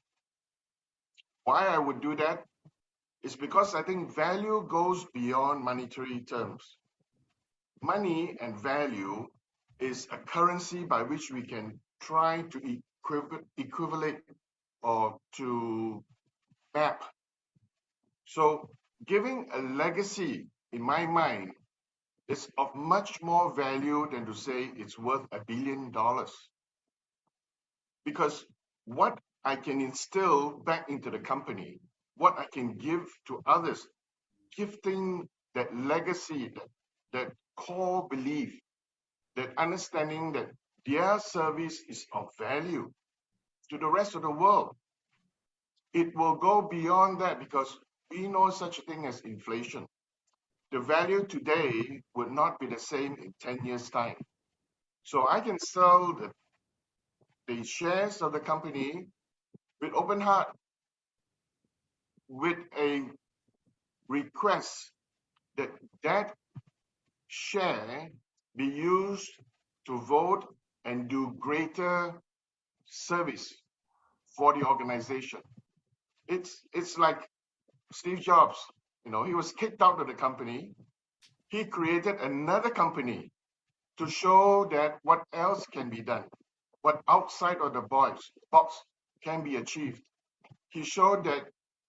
Speaker 8: Why I would do that is because I think value goes beyond monetary terms. Money and value is a currency by which we can try to equivalent or to map. So giving a legacy, in my mind, is of much more value than to say it's worth $1 billion. Because what I can instill back into the company, what I can give to others, gifting that legacy, that core belief, that understanding that their service is of value to the rest of the world. It will go beyond that because we know such a thing as inflation. The value today would not be the same in 10 years' time. So I can sell the shares of the company with open heart, with a request that that share be used to vote and do greater service for the organization. It's like Steve Jobs, he was kicked out of the company. He created another company to show that what else can be done, what outside of the box can be achieved. He showed that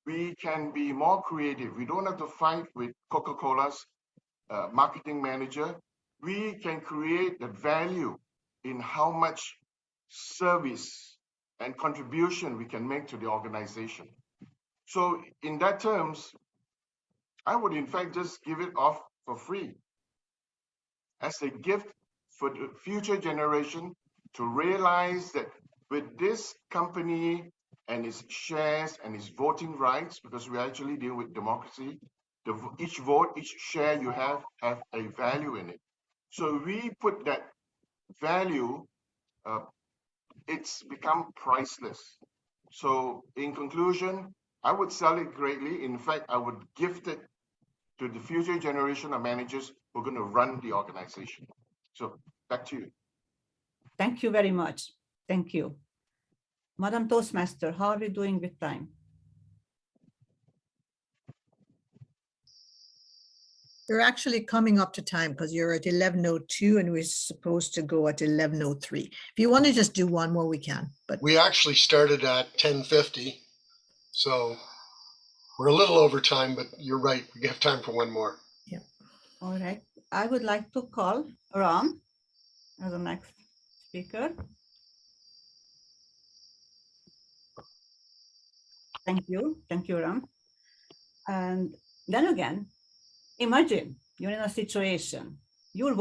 Speaker 8: we can be more creative. We don't have to fight with Coca-Cola's marketing manager. We can create the value in how much service and contribution we can make to the organization. So in that terms, I would in fact just give it off for free as a gift for the future generation to realize that with this company and its shares and its voting rights, because we actually deal with democracy, each vote, each share you have a value in it. So we put that value, it's become priceless. So in conclusion, I would sell it greatly. In fact, I would gift it to the future generation of managers who are going to run the organization. So back to you.
Speaker 6: Thank you very much. Thank you. Madam Toastmaster, how are we doing with time?
Speaker 2: You're actually coming up to time because you're at 11:02 and we're supposed to go at 11:03. If you want to just do one more, we can. But
Speaker 4: we actually started at 10:50, so we're a little over time, but you're right. We have time for one more.
Speaker 2: Yeah.
Speaker 6: All right. I would like to call Brahm as the next speaker. Thank you. Thank you, Ram. And then again, imagine you're in a situation, you're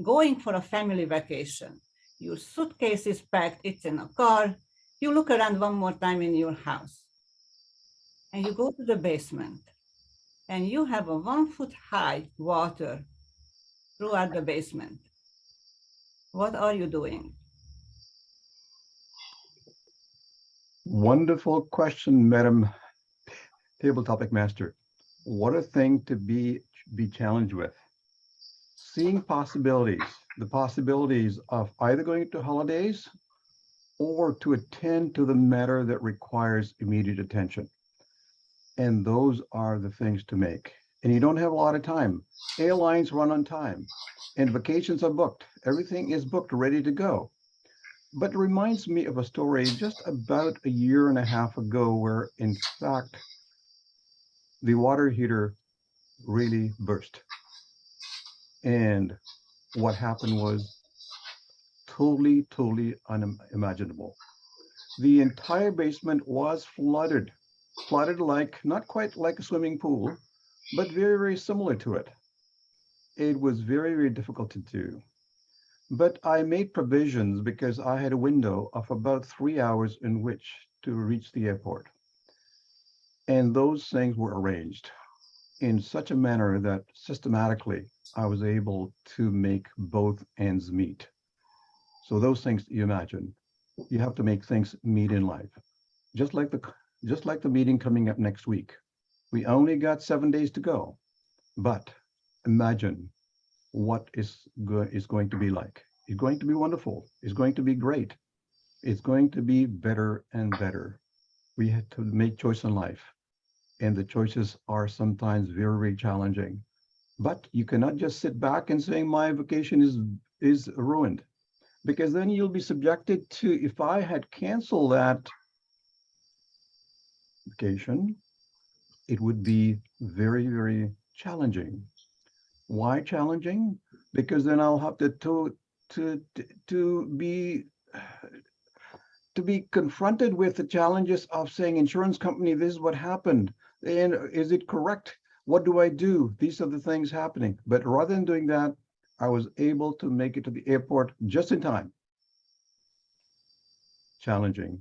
Speaker 6: going for a family vacation. Your suitcase is packed, it's in a car. You look around one more time in your house and you go to the basement and you have a 1 foot high water throughout the basement. What are you doing?
Speaker 18: Wonderful question, Madam Table Topic Master. What a thing to be challenged with. Seeing possibilities, the possibilities of either going to holidays or to attend to the matter that requires immediate attention. And those are the things to make. And you don't have a lot of time. Airlines run on time and vacations are booked. Everything is booked, ready to go. But it reminds me of a story just about a year and a half ago where, in fact, the water heater really burst. And what happened was totally unimaginable. The entire basement was flooded like, not quite like a swimming pool, but very similar to it. It was very difficult to do. But I made provisions because I had a window of about 3 hours in which to reach the airport. And those things were arranged in such a manner that systematically I was able to make both ends meet. So those things you imagine, you have to make things meet in life. Just like the meeting coming up next week. We only got 7 days to go, but imagine what is going to be like. It's going to be wonderful. It's going to be great. It's going to be better and better. We have to make choice in life, and the choices are sometimes very, very challenging. But you cannot just sit back and say my vacation is ruined, because then you'll be subjected to, if I had canceled that vacation, it would be very, very challenging. Why challenging? Because then I'll have to be confronted with the challenges of saying, insurance company, this is what happened. And is it correct? What do I do? These are the things happening. But rather than doing that, I was able to make it to the airport just in time. Challenging.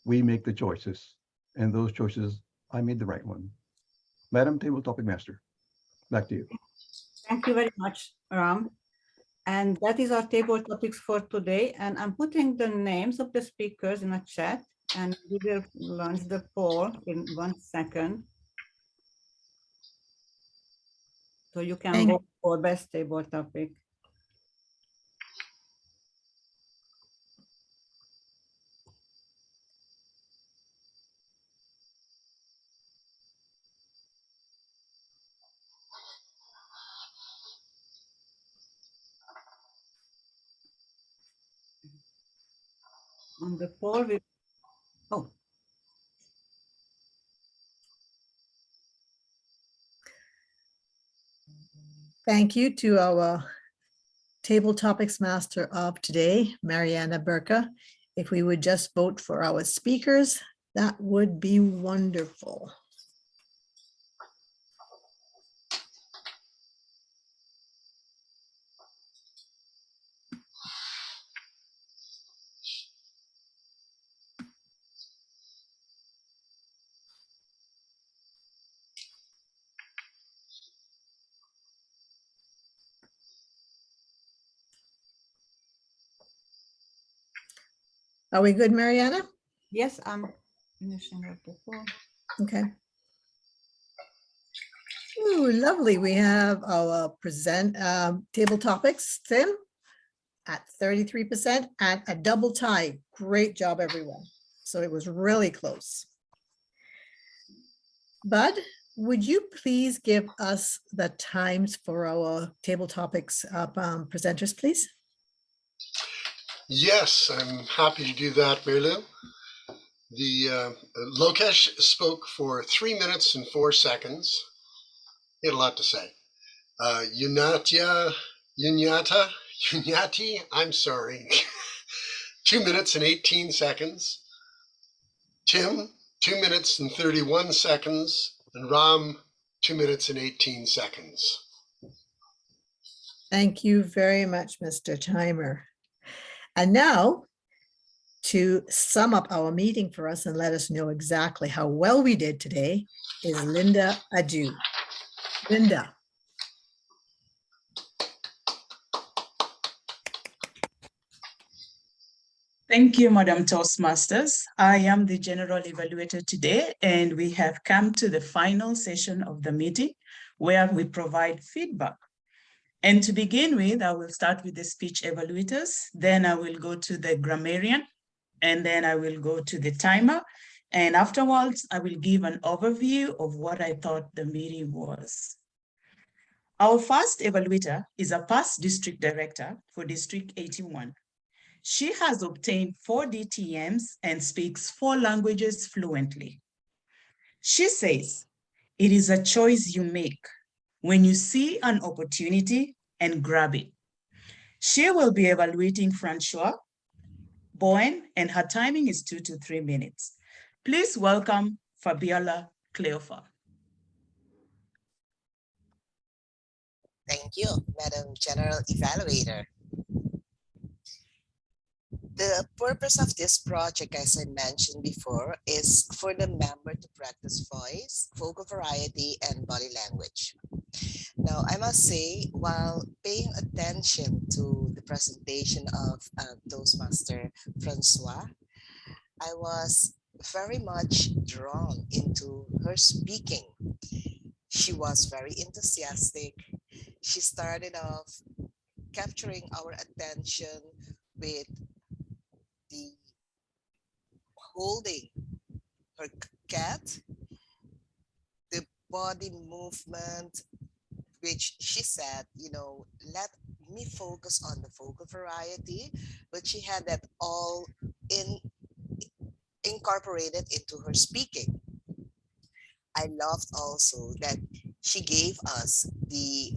Speaker 18: We make the choices, and those choices, I made the right one. Madam Table Topic Master, back to you.
Speaker 6: Thank you very much, Ram. And that is our table topics for today. And I'm putting the names of the speakers in a chat, and we will launch the poll in 1 second. So you can vote for best table topic. On the poll, oh.
Speaker 2: Thank you to our table topics master of today, Mariana Burka. If we would just vote for our speakers, that would be wonderful. Are we good, Mariana?
Speaker 6: Yes, I'm finishing up the poll.
Speaker 2: Okay. Ooh, lovely. We have our table topics, Tim, at 33% and a double tie. Great job, everyone. So it was really close. Bud, would you please give us the times for our table topics presenters, please?
Speaker 4: Yes, I'm happy to do that, Marilu. The Lokesh spoke for 3 minutes and 4 seconds. He had a lot to say. Yunyati, I'm sorry, 2 minutes and 18 seconds. Tim, 2 minutes and 31 seconds. And Ram, 2 minutes and 18 seconds.
Speaker 2: Thank you very much, Mr. Timer. And now, to sum up our meeting for us and let us know exactly how well we did today, is Linda Adu. Linda.
Speaker 3: Thank you, Madam Toastmasters. I am the General Evaluator today, and we have come to the final session of the meeting where we provide feedback. And to begin with, I will start with the speech evaluators, then I will go to the grammarian, and then I will go to the timer. And afterwards, I will give an overview of what I thought the meeting was. Our first evaluator is a past district director for District 81. She has obtained 4 DTMs and speaks 4 languages fluently. She says, it is a choice you make when you see an opportunity and grab it. She will be evaluating Francoise, Bowen, and her timing is 2 to 3 minutes. Please welcome Fabiola Cleofa.
Speaker 16: Thank you, Madam General Evaluator. The purpose of this project, as I mentioned before, is for the member to practice voice, vocal variety, and body language. Now, I must say, while paying attention to the presentation of Toastmaster Francoise, I was very much drawn into her speaking. She was very enthusiastic. She started off capturing our attention with the holding her cat, the body movement, which she said, let me focus on the vocal variety, but she had that all incorporated into her speaking. I loved also that she gave us the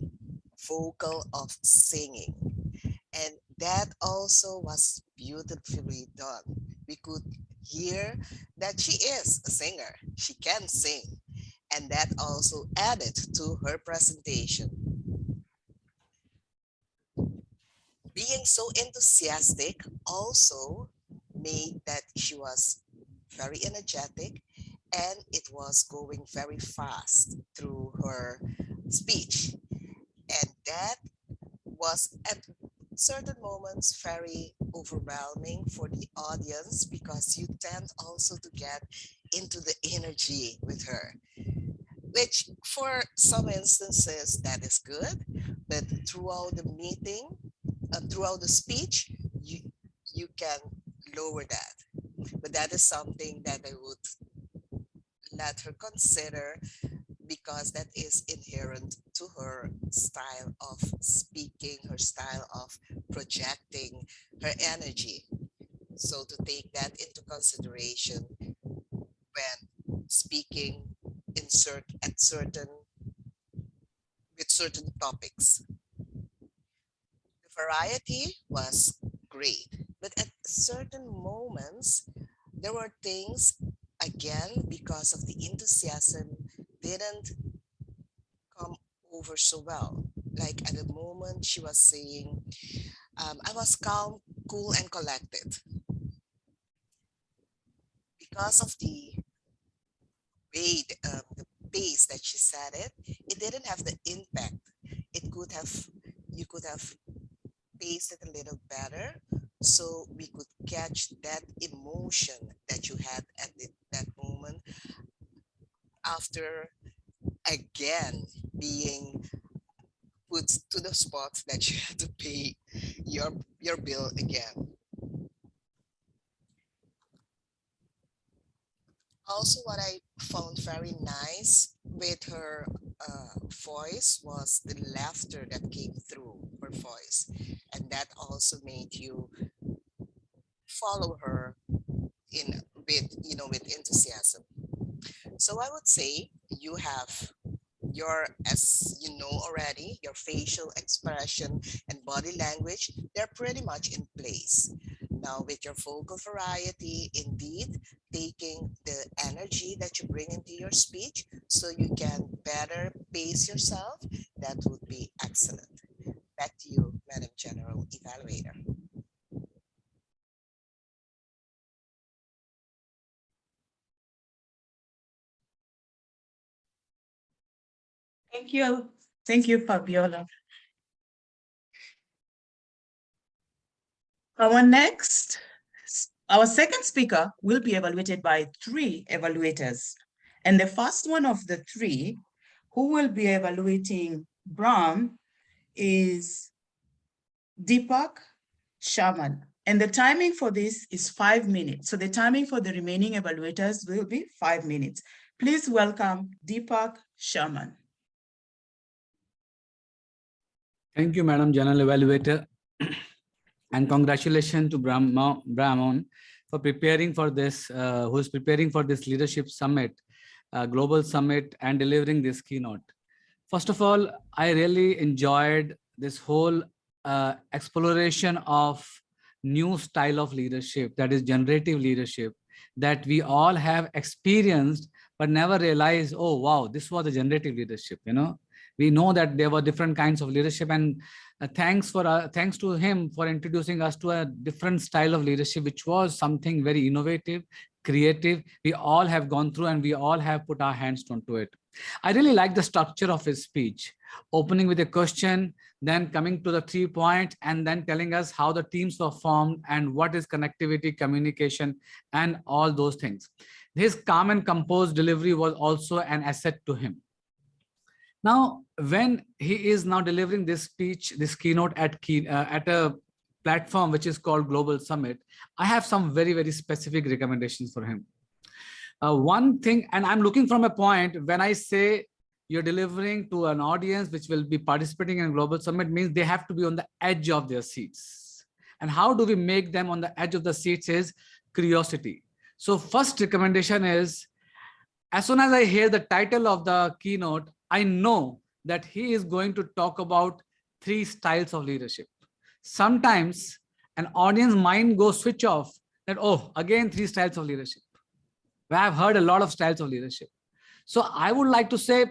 Speaker 16: vocal of singing, and that also was beautifully done. We could hear that she is a singer. She can sing, and that also added to her presentation. Being so enthusiastic also made that she was very energetic, and it was going very fast through her speech. And that was at certain moments very overwhelming for the audience, because you tend also to get into the energy with her, which for some instances that is good, but throughout the meeting, throughout the speech, you can lower that. But that is something that I would let her consider, because that is inherent to her style of speaking, her style of projecting her energy. So to take that into consideration when speaking with certain topics. The variety was great, but at certain moments, there were things, again, because of the enthusiasm, didn't come over so well. Like at the moment she was saying, I was calm, cool, and collected. Because of the way, the pace that she said it, it didn't have the impact. You could have paced it a little better, so we could catch that emotion that you had at that moment, after again being put to the spot that you had to pay your bill again. Also, what I found very nice with her voice was the laughter that came through her voice, and that also made you follow her with enthusiasm. So I would say you have as you know already, your facial expression and body language, they're pretty much in place. Now with your vocal variety, indeed, taking the energy that you bring into your speech so you can better pace yourself, that would be excellent. Back to you, Madam General Evaluator.
Speaker 3: Thank you. Thank you, Fabiola. Our second speaker will be evaluated by 3 evaluators. And the first one of the 3 who will be evaluating Brahm is Deepa Sharman. And the timing for this is 5 minutes. So the timing for the remaining evaluators will be 5 minutes. Please welcome Deepa Sharman.
Speaker 7: Thank you, Madam General Evaluator. And congratulations to Brahm for preparing for this, who is preparing for this leadership summit, global summit, and delivering this keynote. First of all, I really enjoyed this whole exploration of new style of leadership, that is generative leadership, that we all have experienced, but never realized, oh, wow, this was a generative leadership, We know that there were different kinds of leadership, and thanks to him for introducing us to a different style of leadership, which was something very innovative, creative. We all have gone through and we all have put our hands onto it. I really like the structure of his speech, opening with a question, then coming to the 3 points, and then telling us how the teams were formed and what is connectivity, communication, and all those things. His calm and composed delivery was also an asset to him. Now, when he is now delivering this speech, this keynote at a platform, which is called Global Summit, I have some very, very specific recommendations for him. One thing, and I'm looking from a point when I say you're delivering to an audience which will be participating in Global Summit, means they have to be on the edge of their seats. And how do we make them on the edge of the seats is curiosity. So first recommendation is, as soon as I hear the title of the keynote, I know that he is going to talk about 3 styles of leadership. Sometimes an audience mind goes switch off that, oh, again, 3 styles of leadership. I've heard a lot of styles of leadership. So I would like to say,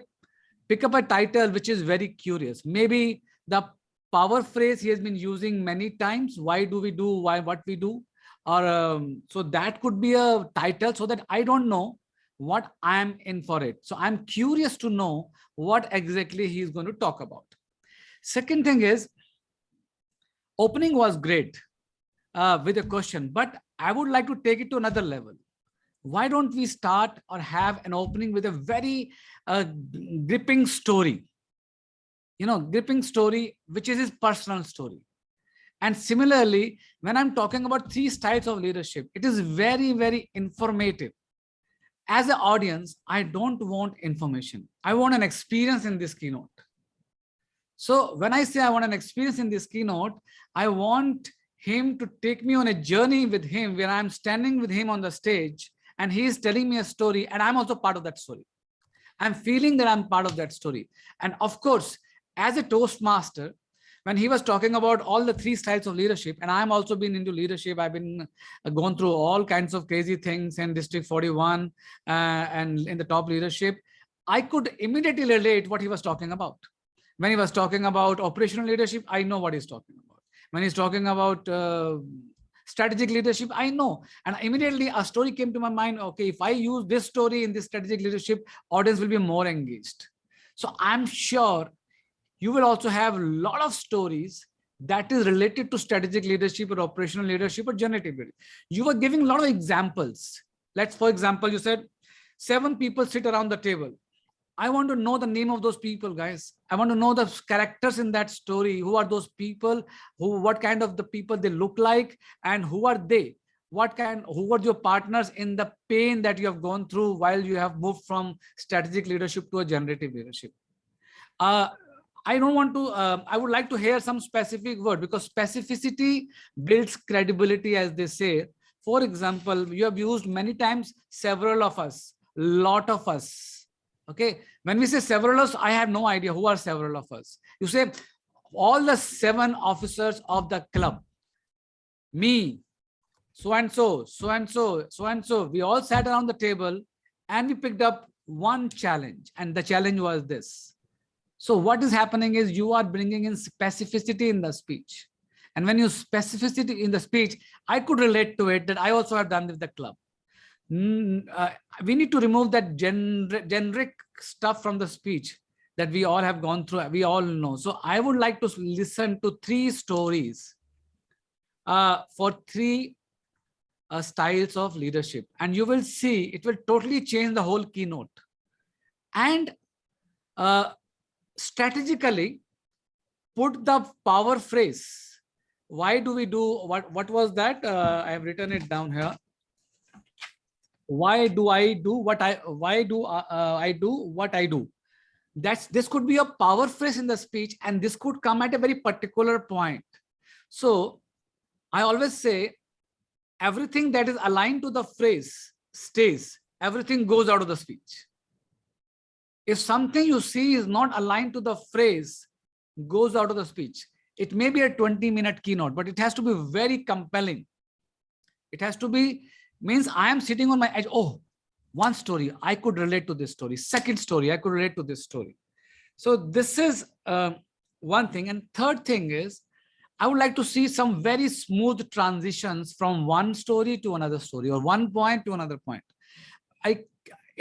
Speaker 7: pick up a title which is very curious. Maybe the power phrase he has been using many times, why do we do, why, what we do, or so that could be a title, so that I don't know what I'm in for it. So I'm curious to know what exactly he's going to talk about. Second thing is, opening was great with a question, but I would like to take it to another level. Why don't we start or have an opening with a very gripping story? You know, gripping story, which is his personal story. And similarly, when I'm talking about 3 styles of leadership, it is very, very informative. As an audience, I don't want information. I want an experience in this keynote. So when I say I want an experience in this keynote, I want him to take me on a journey with him where I'm standing with him on the stage and he is telling me a story and I'm also part of that story. I'm feeling that I'm part of that story. And of course, as a Toastmaster, when he was talking about all the 3 styles of leadership, and I'm also been into leadership, I've been gone through all kinds of crazy things in District 41 and in the top leadership, I could immediately relate what he was talking about. When he was talking about operational leadership, I know what he's talking about. When he's talking about strategic leadership, I know. And immediately a story came to my mind. Okay, if I use this story in this strategic leadership, audience will be more engaged. So I'm sure you will also have a lot of stories that is related to strategic leadership or operational leadership or generative leadership. You were giving a lot of examples. Let's, for example, you said 7 people sit around the table. I want to know the name of those people, guys. I want to know the characters in that story. Who are those people? What kind of the people they look like, and who are they? Who were your partners in the pain that you have gone through while you have moved from strategic leadership to a generative leadership? I don't want to, I would like to hear some specific word, because specificity builds credibility, as they say. For example, you have used many times several of us, lot of us. Okay, when we say several of us, I have no idea who are several of us. You say all the 7 officers of the club, me, so and so, so and so, so and so. We all sat around the table and we picked up one challenge, and the challenge was this. So what is happening is you are bringing in specificity in the speech. And when you specificity in the speech, I could relate to it that I also have done with the club. We need to remove that generic stuff from the speech that we all have gone through. We all know. So I would like to listen to 3 stories for 3 styles of leadership. And you will see it will totally change the whole keynote. And strategically put the power phrase. Why do we do what was that? I have written it down here. Why do I do what I do? This could be a power phrase in the speech, and this could come at a very particular point. So I always say everything that is aligned to the phrase stays, everything goes out of the speech. If something you see is not aligned to the phrase, goes out of the speech. It may be a 20-minute keynote, but it has to be very compelling. It has to be, means I am sitting on my edge. Oh, one story, I could relate to this story. Second story, I could relate to this story. So this is one thing. And third thing is, I would like to see some very smooth transitions from one story to another story, or one point to another point.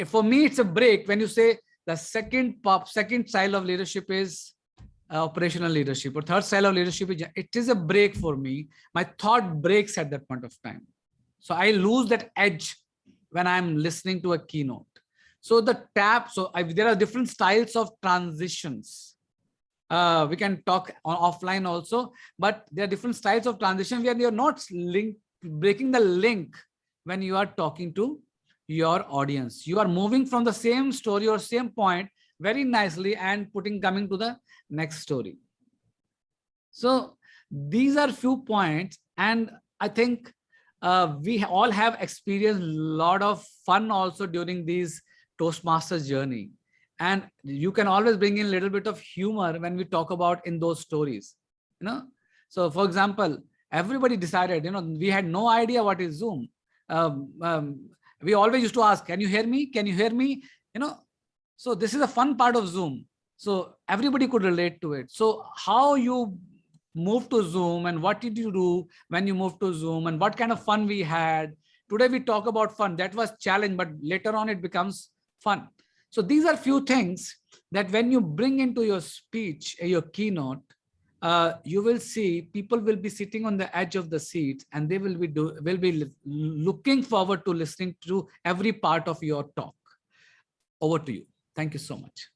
Speaker 7: For me, it's a break when you say the second style of leadership is operational leadership, or third style of leadership is, it is a break for me. My thought breaks at that point of time. So I lose that edge when I'm listening to a keynote. So there are different styles of transitions. We can talk offline also, but there are different styles of transition where you're not breaking the link when you are talking to your audience. You are moving from the same story or same point very nicely and coming to the next story. So these are few points, and I think we all have experienced a lot of fun also during these Toastmasters journey. And you can always bring in a little bit of humor when we talk about in those stories, you know. So for example, everybody decided, you know, we had no idea what is Zoom. We always used to ask, can you hear me? Can you hear me? You know, so this is a fun part of Zoom. So everybody could relate to it. So how you move to Zoom and what did you do when you moved to Zoom and what kind of fun we had. Today we talk about fun. That was challenge, but later on it becomes fun. So these are few things that when you bring into your speech, your keynote, you will see people will be sitting on the edge of the seat and they will be looking forward to listening to every part of your talk. Over to you. Thank you so much.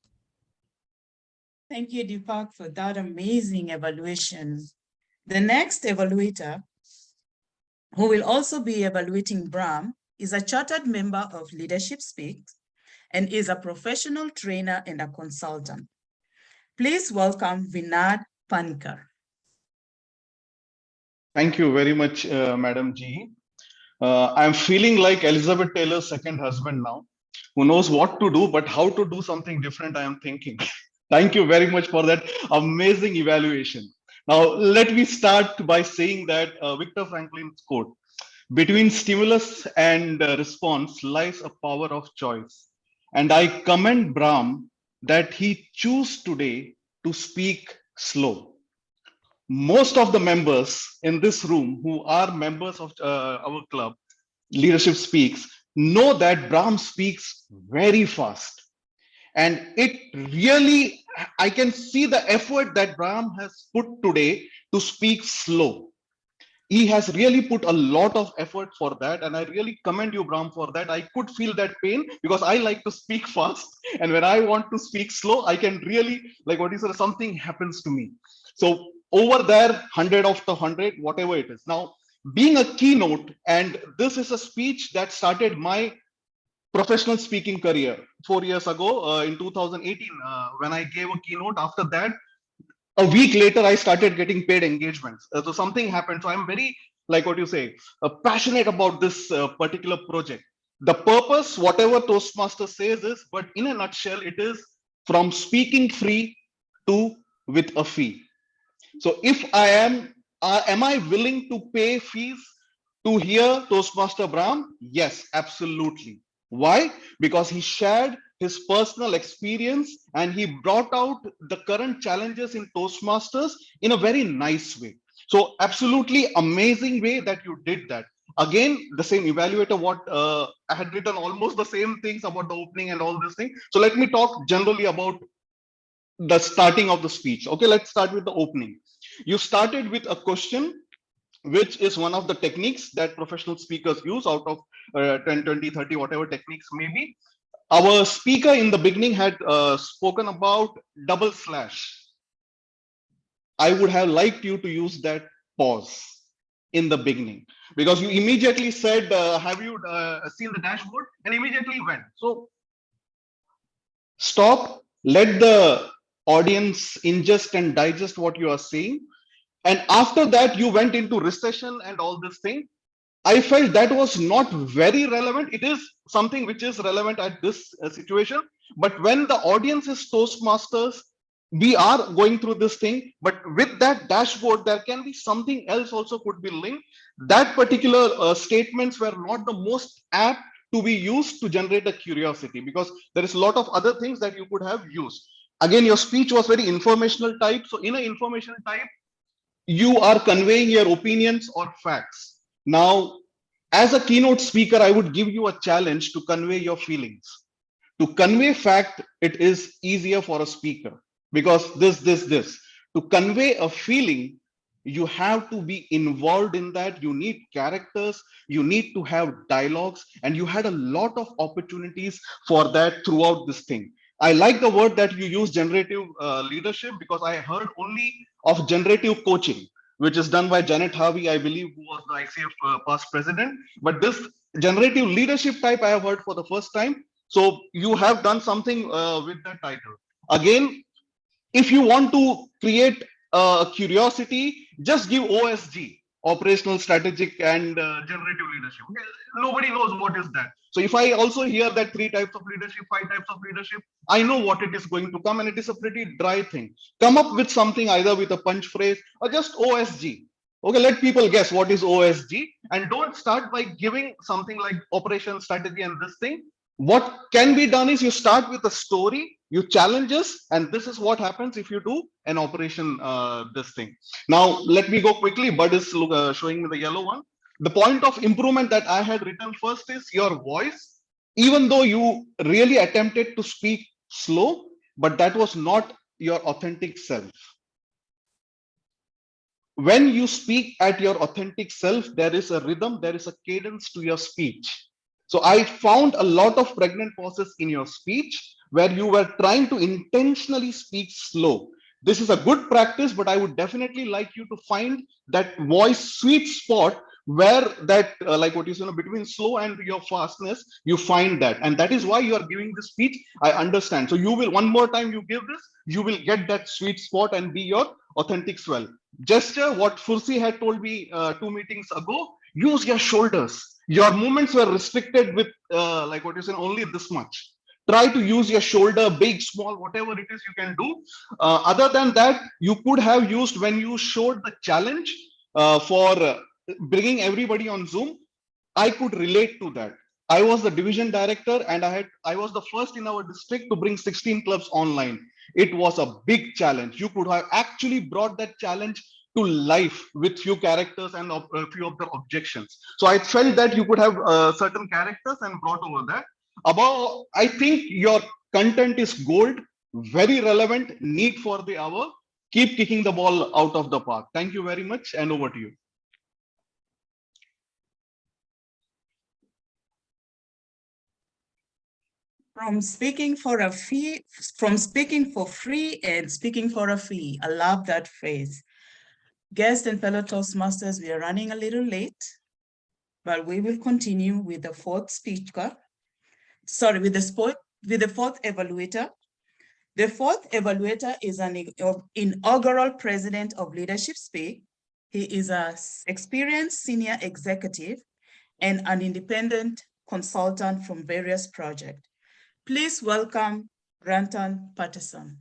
Speaker 3: Thank you, Deepak, for that amazing evaluation. The next evaluator, who will also be evaluating Brahm, is a chartered member of Leadership Speaks and is a professional trainer and a consultant. Please welcome Vinod Panikar.
Speaker 9: Thank you very much, Madam G. I'm feeling like Elizabeth Taylor's second husband now, who knows what to do, but how to do something different, I am thinking. Thank you very much for that amazing evaluation. Now, let me start by saying that Viktor Frankl's quote, between stimulus and response lies a power of choice. And I commend Brahm that he chose today to speak slow. Most of the members in this room who are members of our club, Leadership Speaks, know that Brahm speaks very fast. And it really, I can see the effort that Brahm has put today to speak slow. He has really put a lot of effort for that, and I really commend you, Brahm, for that. I could feel that pain because I like to speak fast, and when I want to speak slow, I can really, like what you said, something happens to me. So over there, 100 of the 100, whatever it is. Now, being a keynote, and this is a speech that started my professional speaking career 4 years ago in 2018 when I gave a keynote. After that, a week later, I started getting paid engagements. So something happened. So I'm very, like what you say, passionate about this particular project. The purpose, whatever Toastmaster says is, but in a nutshell, it is from speaking free to with a fee. So if I am I willing to pay fees to hear Toastmaster Brahm? Yes, absolutely. Why? Because he shared his personal experience and he brought out the current challenges in Toastmasters in a very nice way. So absolutely amazing way that you did that. Again, the same evaluator, what I had written almost the same things about the opening and all this thing. So let me talk generally about the starting of the speech. Okay, let's start with the opening. You started with a question, which is one of the techniques that professional speakers use out of 10, 20, 30, whatever techniques may be. Our speaker in the beginning had spoken about double slash. I would have liked you to use that pause in the beginning because you immediately said, have you seen the dashboard? And immediately went. So stop, let the audience ingest and digest what you are saying. And after that, you went into recession and all this thing. I felt that was not very relevant. It is something which is relevant at this situation. But when the audience is Toastmasters, we are going through this thing. But with that dashboard, there can be something else also could be linked. That particular statements were not the most apt to be used to generate a curiosity because there is a lot of other things that you could have used. Again, your speech was very informational type. So in an informational type, you are conveying your opinions or facts. Now, as a keynote speaker, I would give you a challenge to convey your feelings. To convey fact, it is easier for a speaker because this. To convey a feeling, you have to be involved in that. You need characters, you need to have dialogues, and you had a lot of opportunities for that throughout this thing. I like the word that you use, generative leadership, because I heard only of generative coaching, which is done by Janet Harvey, I believe, who was the ICF past president. But this generative leadership type I have heard for the first time. So you have done something with that title. Again, if you want to create curiosity, just give OSG, operational, strategic, and generative leadership. Okay? Nobody knows what is that. So if I also hear that 3 types of leadership, 5 types of leadership, I know what it is going to come, and it is a pretty dry thing. Come up with something either with a punch phrase or just OSG. Okay, let people guess what is OSG, and don't start by giving something like operation, strategy, and this thing. What can be done is you start with a story, you challenge us, and this is what happens if you do an operation this thing. Now, let me go quickly. Bud is showing me the yellow one. The point of improvement that I had written first is your voice. Even though you really attempted to speak slow, but that was not your authentic self. When you speak at your authentic self, there is a rhythm, there is a cadence to your speech. So I found a lot of pregnant pauses in your speech where you were trying to intentionally speak slow. This is a good practice, but I would definitely like you to find that voice sweet spot where that, like what you said, between slow and your fastness, you find that. And that is why you are giving this speech. I understand. So you will, one more time you give this, you will get that sweet spot and be your authentic swell. Gesture, what Fursi had told me 2 meetings ago, use your shoulders. Your movements were restricted with like what you said, only this much. Try to use your shoulder, big, small, whatever it is you can do. Other than that, you could have used when you showed the challenge for bringing everybody on Zoom. I could relate to that. I was the division director, and I was the first in our district to bring 16 clubs online. It was a big challenge. You could have actually brought that challenge to life with few characters and a few of the objections. So I felt that you could have certain characters and brought over that. Above, I think your content is gold, very relevant, need for the hour. Keep kicking the ball out of the park. Thank you very much, and over to you.
Speaker 3: From speaking for a fee, from speaking for free and speaking for a fee. I love that phrase. Guests and fellow Toastmasters, we are running a little late, but we will continue with the 4th speaker. Sorry, with the 4th evaluator. The 4th evaluator is an inaugural president of Leadership Speak. He is an experienced senior executive and an independent consultant from various projects. Please welcome Rantan Patterson.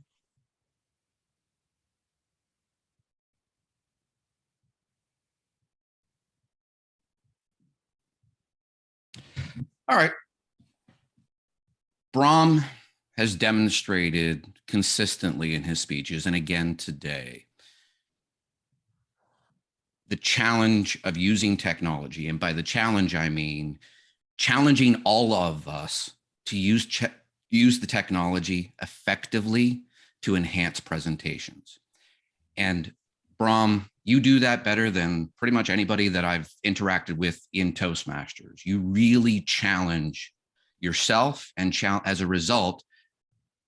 Speaker 11: All right. Brahm has demonstrated consistently in his speeches, and again today, the challenge of using technology. And by the challenge, I mean challenging all of us to use the technology effectively to enhance presentations. And Brahm, you do that better than pretty much anybody that I've interacted with in Toastmasters. You really challenge yourself, and as a result,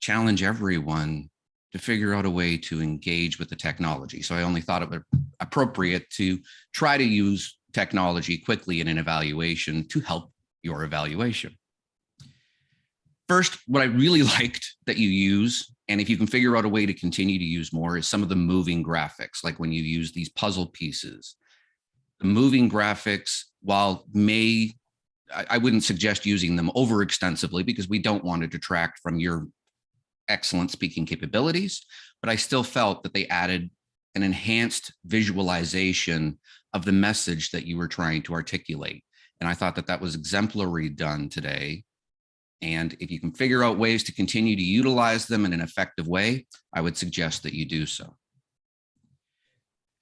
Speaker 11: challenge everyone to figure out a way to engage with the technology. So I only thought it was appropriate to try to use technology quickly in an evaluation to help your evaluation. First, what I really liked that you use, and if you can figure out a way to continue to use more, is some of the moving graphics, like when you use these puzzle pieces. The moving graphics, while I wouldn't suggest using them over extensively because we don't want to detract from your excellent speaking capabilities, but I still felt that they added an enhanced visualization of the message that you were trying to articulate. And I thought that that was exemplary done today. And if you can figure out ways to continue to utilize them in an effective way, I would suggest that you do so.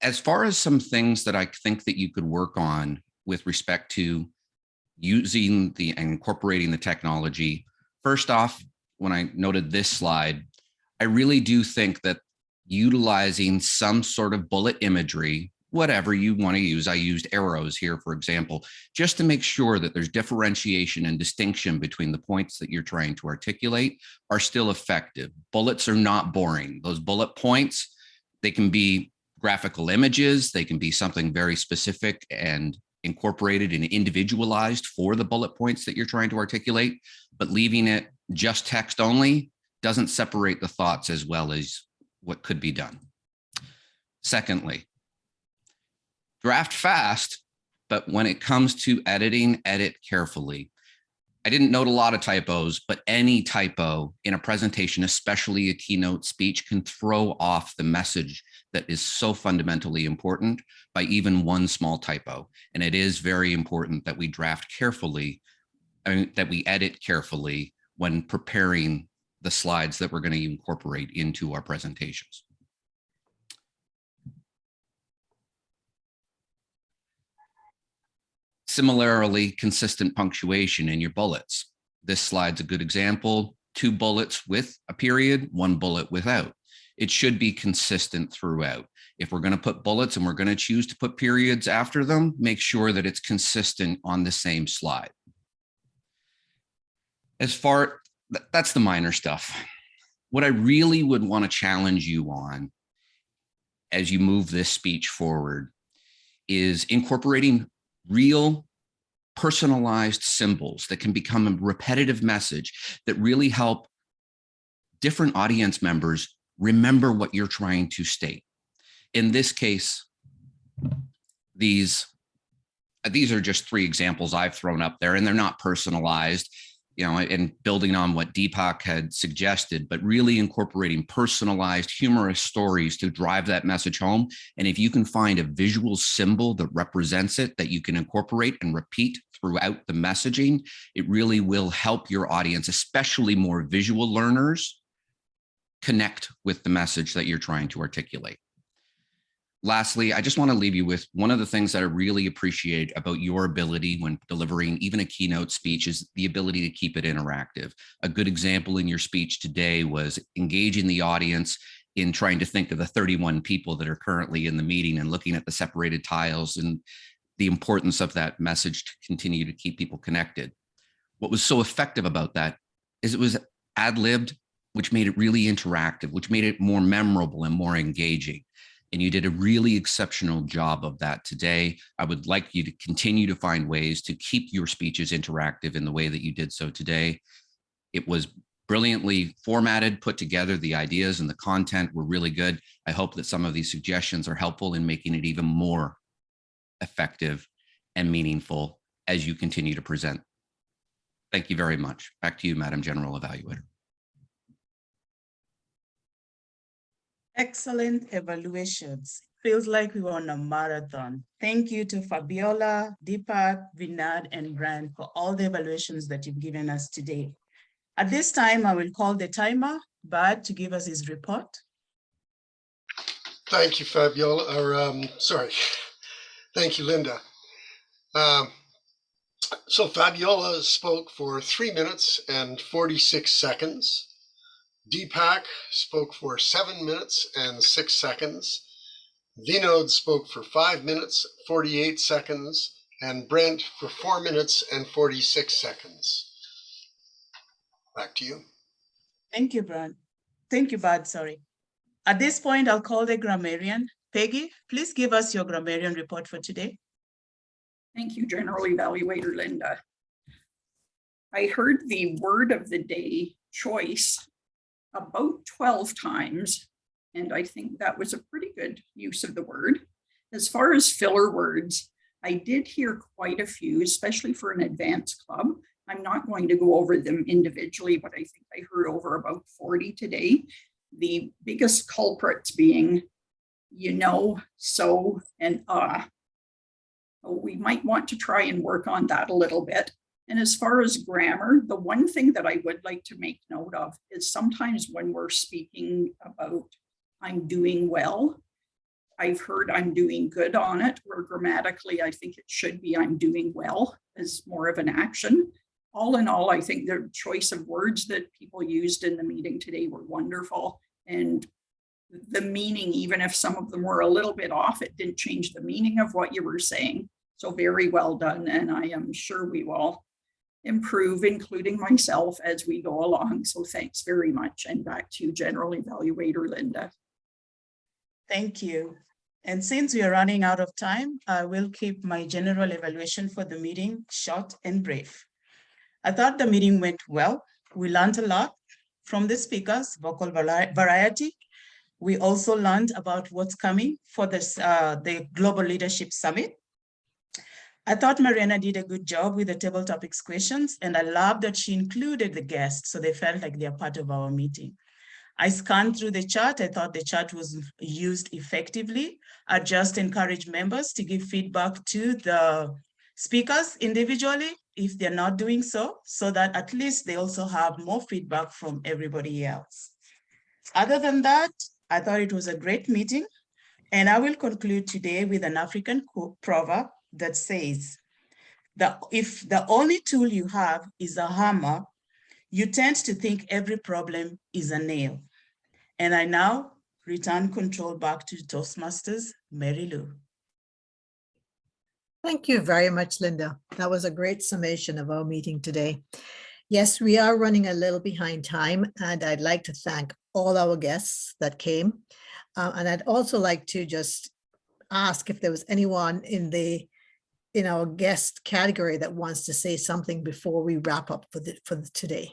Speaker 11: As far as some things that I think that you could work on with respect to using and incorporating the technology, first off, when I noted this slide, I really do think that utilizing some sort of bullet imagery whatever you want to use. I used arrows here, for example, just to make sure that there's differentiation and distinction between the points that you're trying to articulate are still effective. Bullets are not boring. Those bullet points, they can be graphical images, they can be something very specific and incorporated and individualized for the bullet points that you're trying to articulate, but leaving it just text only doesn't separate the thoughts as well as what could be done. Secondly, draft fast, but when it comes to editing, edit carefully. I didn't note a lot of typos, but any typo in a presentation, especially a keynote speech, can throw off the message that is so fundamentally important by even one small typo. And it is very important that we draft carefully, that we edit carefully when preparing the slides that we're going to incorporate into our presentations. Similarly, consistent punctuation in your bullets. This slide's a good example. 2 bullets with a period, 1 bullet without. It should be consistent throughout. If we're going to put bullets and we're going to choose to put periods after them, make sure that it's consistent on the same slide. That's the minor stuff. What I really would want to challenge you on as you move this speech forward is incorporating real personalized symbols that can become a repetitive message that really help different audience members remember what you're trying to state. In this case, these are just 3 examples I've thrown up there, and they're not personalized, you know, and building on what Deepak had suggested, but really incorporating personalized, humorous stories to drive that message home. And if you can find a visual symbol that represents it, that you can incorporate and repeat throughout the messaging, it really will help your audience, especially more visual learners, connect with the message that you're trying to articulate. Lastly, I just want to leave you with one of the things that I really appreciate about your ability when delivering even a keynote speech is the ability to keep it interactive. A good example in your speech today was engaging the audience in trying to think of the 31 people that are currently in the meeting and looking at the separated tiles and the importance of that message to continue to keep people connected. What was so effective about that is it was ad-libbed, which made it really interactive, which made it more memorable and more engaging. And you did a really exceptional job of that today. I would like you to continue to find ways to keep your speeches interactive in the way that you did so today. It was brilliantly formatted, put together. The ideas and the content were really good. I hope that some of these suggestions are helpful in making it even more effective and meaningful as you continue to present. Thank you very much. Back to you, Madam General Evaluator.
Speaker 3: Excellent evaluations. Feels like we were on a marathon. Thank you to Fabiola, Deepak, Vinod, and Brahm for all the evaluations that you've given us today. At this time, I will call the timer, Bud, to give us his report.
Speaker 4: Thank you, Fabiola, thank you, Linda. So Fabiola spoke for 3 minutes and 46 seconds. Deepak spoke for 7 minutes and 6 seconds. Vinod spoke for 5 minutes, 48 seconds, and Brent for 4 minutes and 46 seconds. Back to you.
Speaker 3: Thank you, Brad. Thank you, Bud, sorry. At this point, I'll call the grammarian. Peggy, please give us your grammarian report for today.
Speaker 13: Thank you, General Evaluator Linda. I heard the word of the day, choice, about 12 times, and I think that was a pretty good use of the word. As far as filler words, I did hear quite a few, especially for an advanced club. I'm not going to go over them individually, but I think I heard over about 40 today. The biggest culprits being, you know, so, and we might want to try and work on that a little bit. And as far as grammar, the one thing that I would like to make note of is sometimes when we're speaking about I'm doing well, I've heard I'm doing good on it, where grammatically I think it should be I'm doing well as more of an action. All in all, I think the choice of words that people used in the meeting today were wonderful. And the meaning, even if some of them were a little bit off, it didn't change the meaning of what you were saying. So very well done. And I am sure we will improve, including myself, as we go along. So thanks very much. And back to you, General Evaluator Linda.
Speaker 3: Thank you. And since we are running out of time, I will keep my general evaluation for the meeting short and brief. I thought the meeting went well. We learned a lot from the speakers, vocal variety. We also learned about what's coming for this, the Global Leadership Summit. I thought Mariana did a good job with the table topics questions, and I love that she included the guests so they felt like they're part of our meeting. I scanned through the chat. I thought the chat was used effectively. I just encourage members to give feedback to the speakers individually if they're not doing so, so that at least they also have more feedback from everybody else. Other than that, I thought it was a great meeting, and I will conclude today with an African proverb that says, if the only tool you have is a hammer, you tend to think every problem is a nail. And I now return control back to Toastmasters, Mary Lou.
Speaker 2: Thank you very much, Linda. That was a great summation of our meeting today. Yes, we are running a little behind time, and I'd like to thank all our guests that came. And I'd also like to just ask if there was anyone in our guest category that wants to say something before we wrap up for today.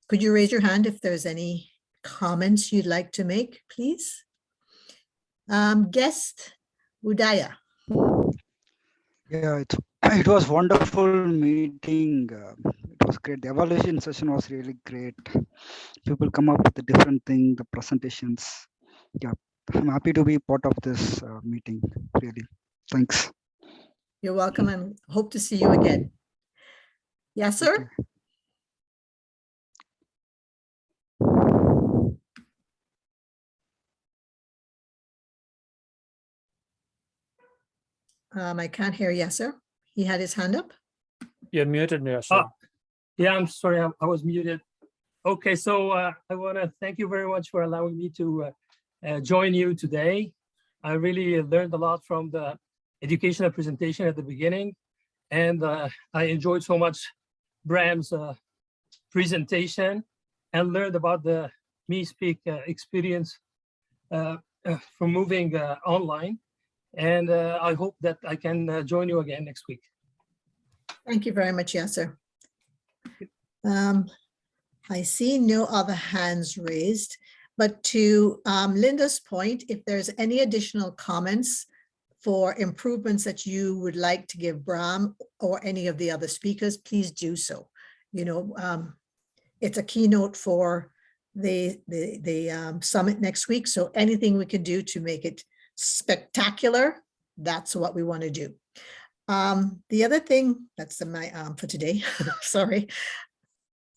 Speaker 2: Could you raise your hand if there's any comments you'd like to make, please? Guest Udaya.
Speaker 21: Yeah, it was wonderful meeting. It was great. The evaluation session was really great. People come up with a different thing, the presentations. Yeah, I'm happy to be part of this meeting, really. Thanks.
Speaker 2: You're welcome and hope to see you again. Yes, sir. I can't hear yes, sir. He had his hand up.
Speaker 17: You're muted, yes, sir. Yeah, I'm sorry, I was muted. Okay, so I want to thank you very much for allowing me to join you today. I really learned a lot from the educational presentation at the beginning, and I enjoyed so much Bram's presentation and learned about the MeSpeak experience from moving online. And I hope that I can join you again next week.
Speaker 2: Thank you very much, Yasser. I see no other hands raised, but to Linda's point, if there's any additional comments for improvements that you would like to give Brahm or any of the other speakers, please do so. You know, it's a keynote for the summit next week, so anything we can do to make it spectacular, that's what we want to do. The other thing, that's my for today, sorry.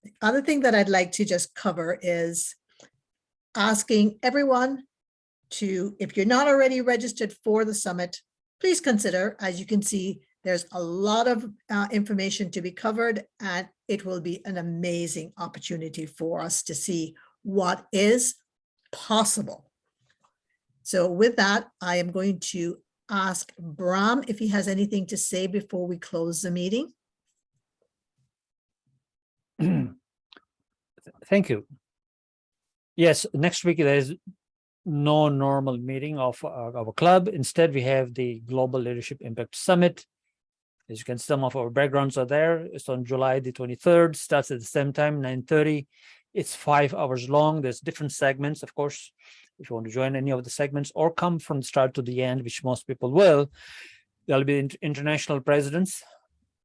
Speaker 2: The other thing that I'd like to just cover is asking everyone to, if you're not already registered for the summit, please consider. As you can see, there's a lot of information to be covered, and it will be an amazing opportunity for us to see what is possible. So with that, I am going to ask Brahm if he has anything to say before we close the meeting.
Speaker 17: Thank you. Yes, next week there is no normal meeting of our club. Instead, we have the Global Leadership Impact Summit. As you can see, some of our backgrounds are there. It's on July the 23rd, starts at the same time, 9:30. It's 5 hours long. There's different segments, of course. If you want to join any of the segments or come from the start to the end, which most people will, there'll be international presidents,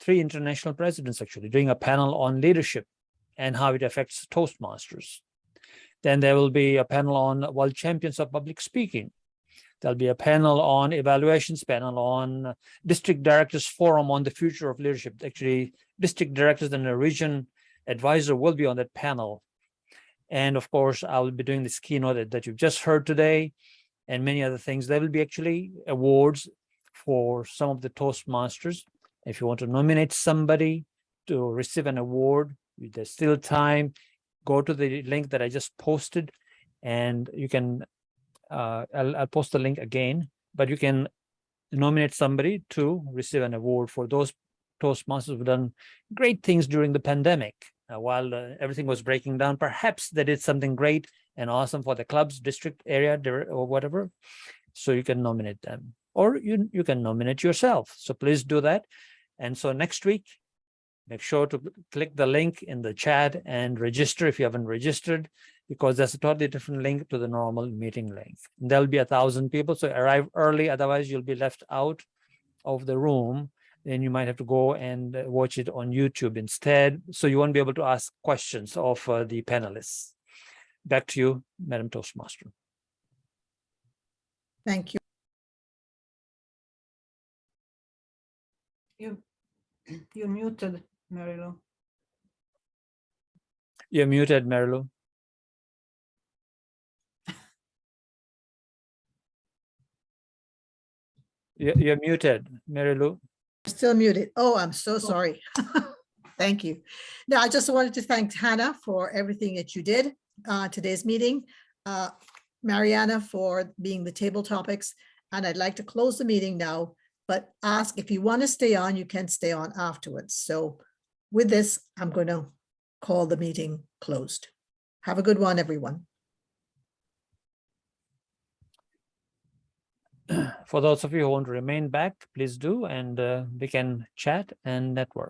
Speaker 17: 3 international presidents actually, doing a panel on leadership and how it affects Toastmasters. Then there will be a panel on world champions of public speaking. There'll be a panel on evaluations, panel on district directors forum on the future of leadership. Actually, district directors and a region advisor will be on that panel. And of course, I will be doing this keynote that you've just heard today and many other things. There will be actually awards for some of the Toastmasters. If you want to nominate somebody to receive an award, there's still time. Go to the link that I just posted And you can, I'll post the link again, but you can nominate somebody to receive an award for those Toastmasters who've done great things during the pandemic. While everything was breaking down, perhaps they did something great and awesome for the clubs, district, area, or whatever. So you can nominate them, or you can nominate yourself. So please do that. And so next week, make sure to click the link in the chat and register if you haven't registered, because that's a totally different link to the normal meeting link. There'll be 1,000 people, so arrive early, otherwise you'll be left out of the room. Then you might have to go and watch it on YouTube instead. So you won't be able to ask questions of the panelists. Back to you, Madam Toastmaster.
Speaker 2: Thank you.
Speaker 6: You're muted, Marilu.
Speaker 17: You're muted, Marilu. You're muted, Marilu.
Speaker 2: Still muted. Oh, I'm so sorry. Thank you. Now, I just wanted to thank Hannah for everything that you did today's meeting, Mariana for being the table topics, and I'd like to close the meeting now, but ask if you want to stay on, you can stay on afterwards. So with this, I'm going to call the meeting closed. Have a good one, everyone.
Speaker 17: For those of you who want to remain back, please do, and we can chat and network.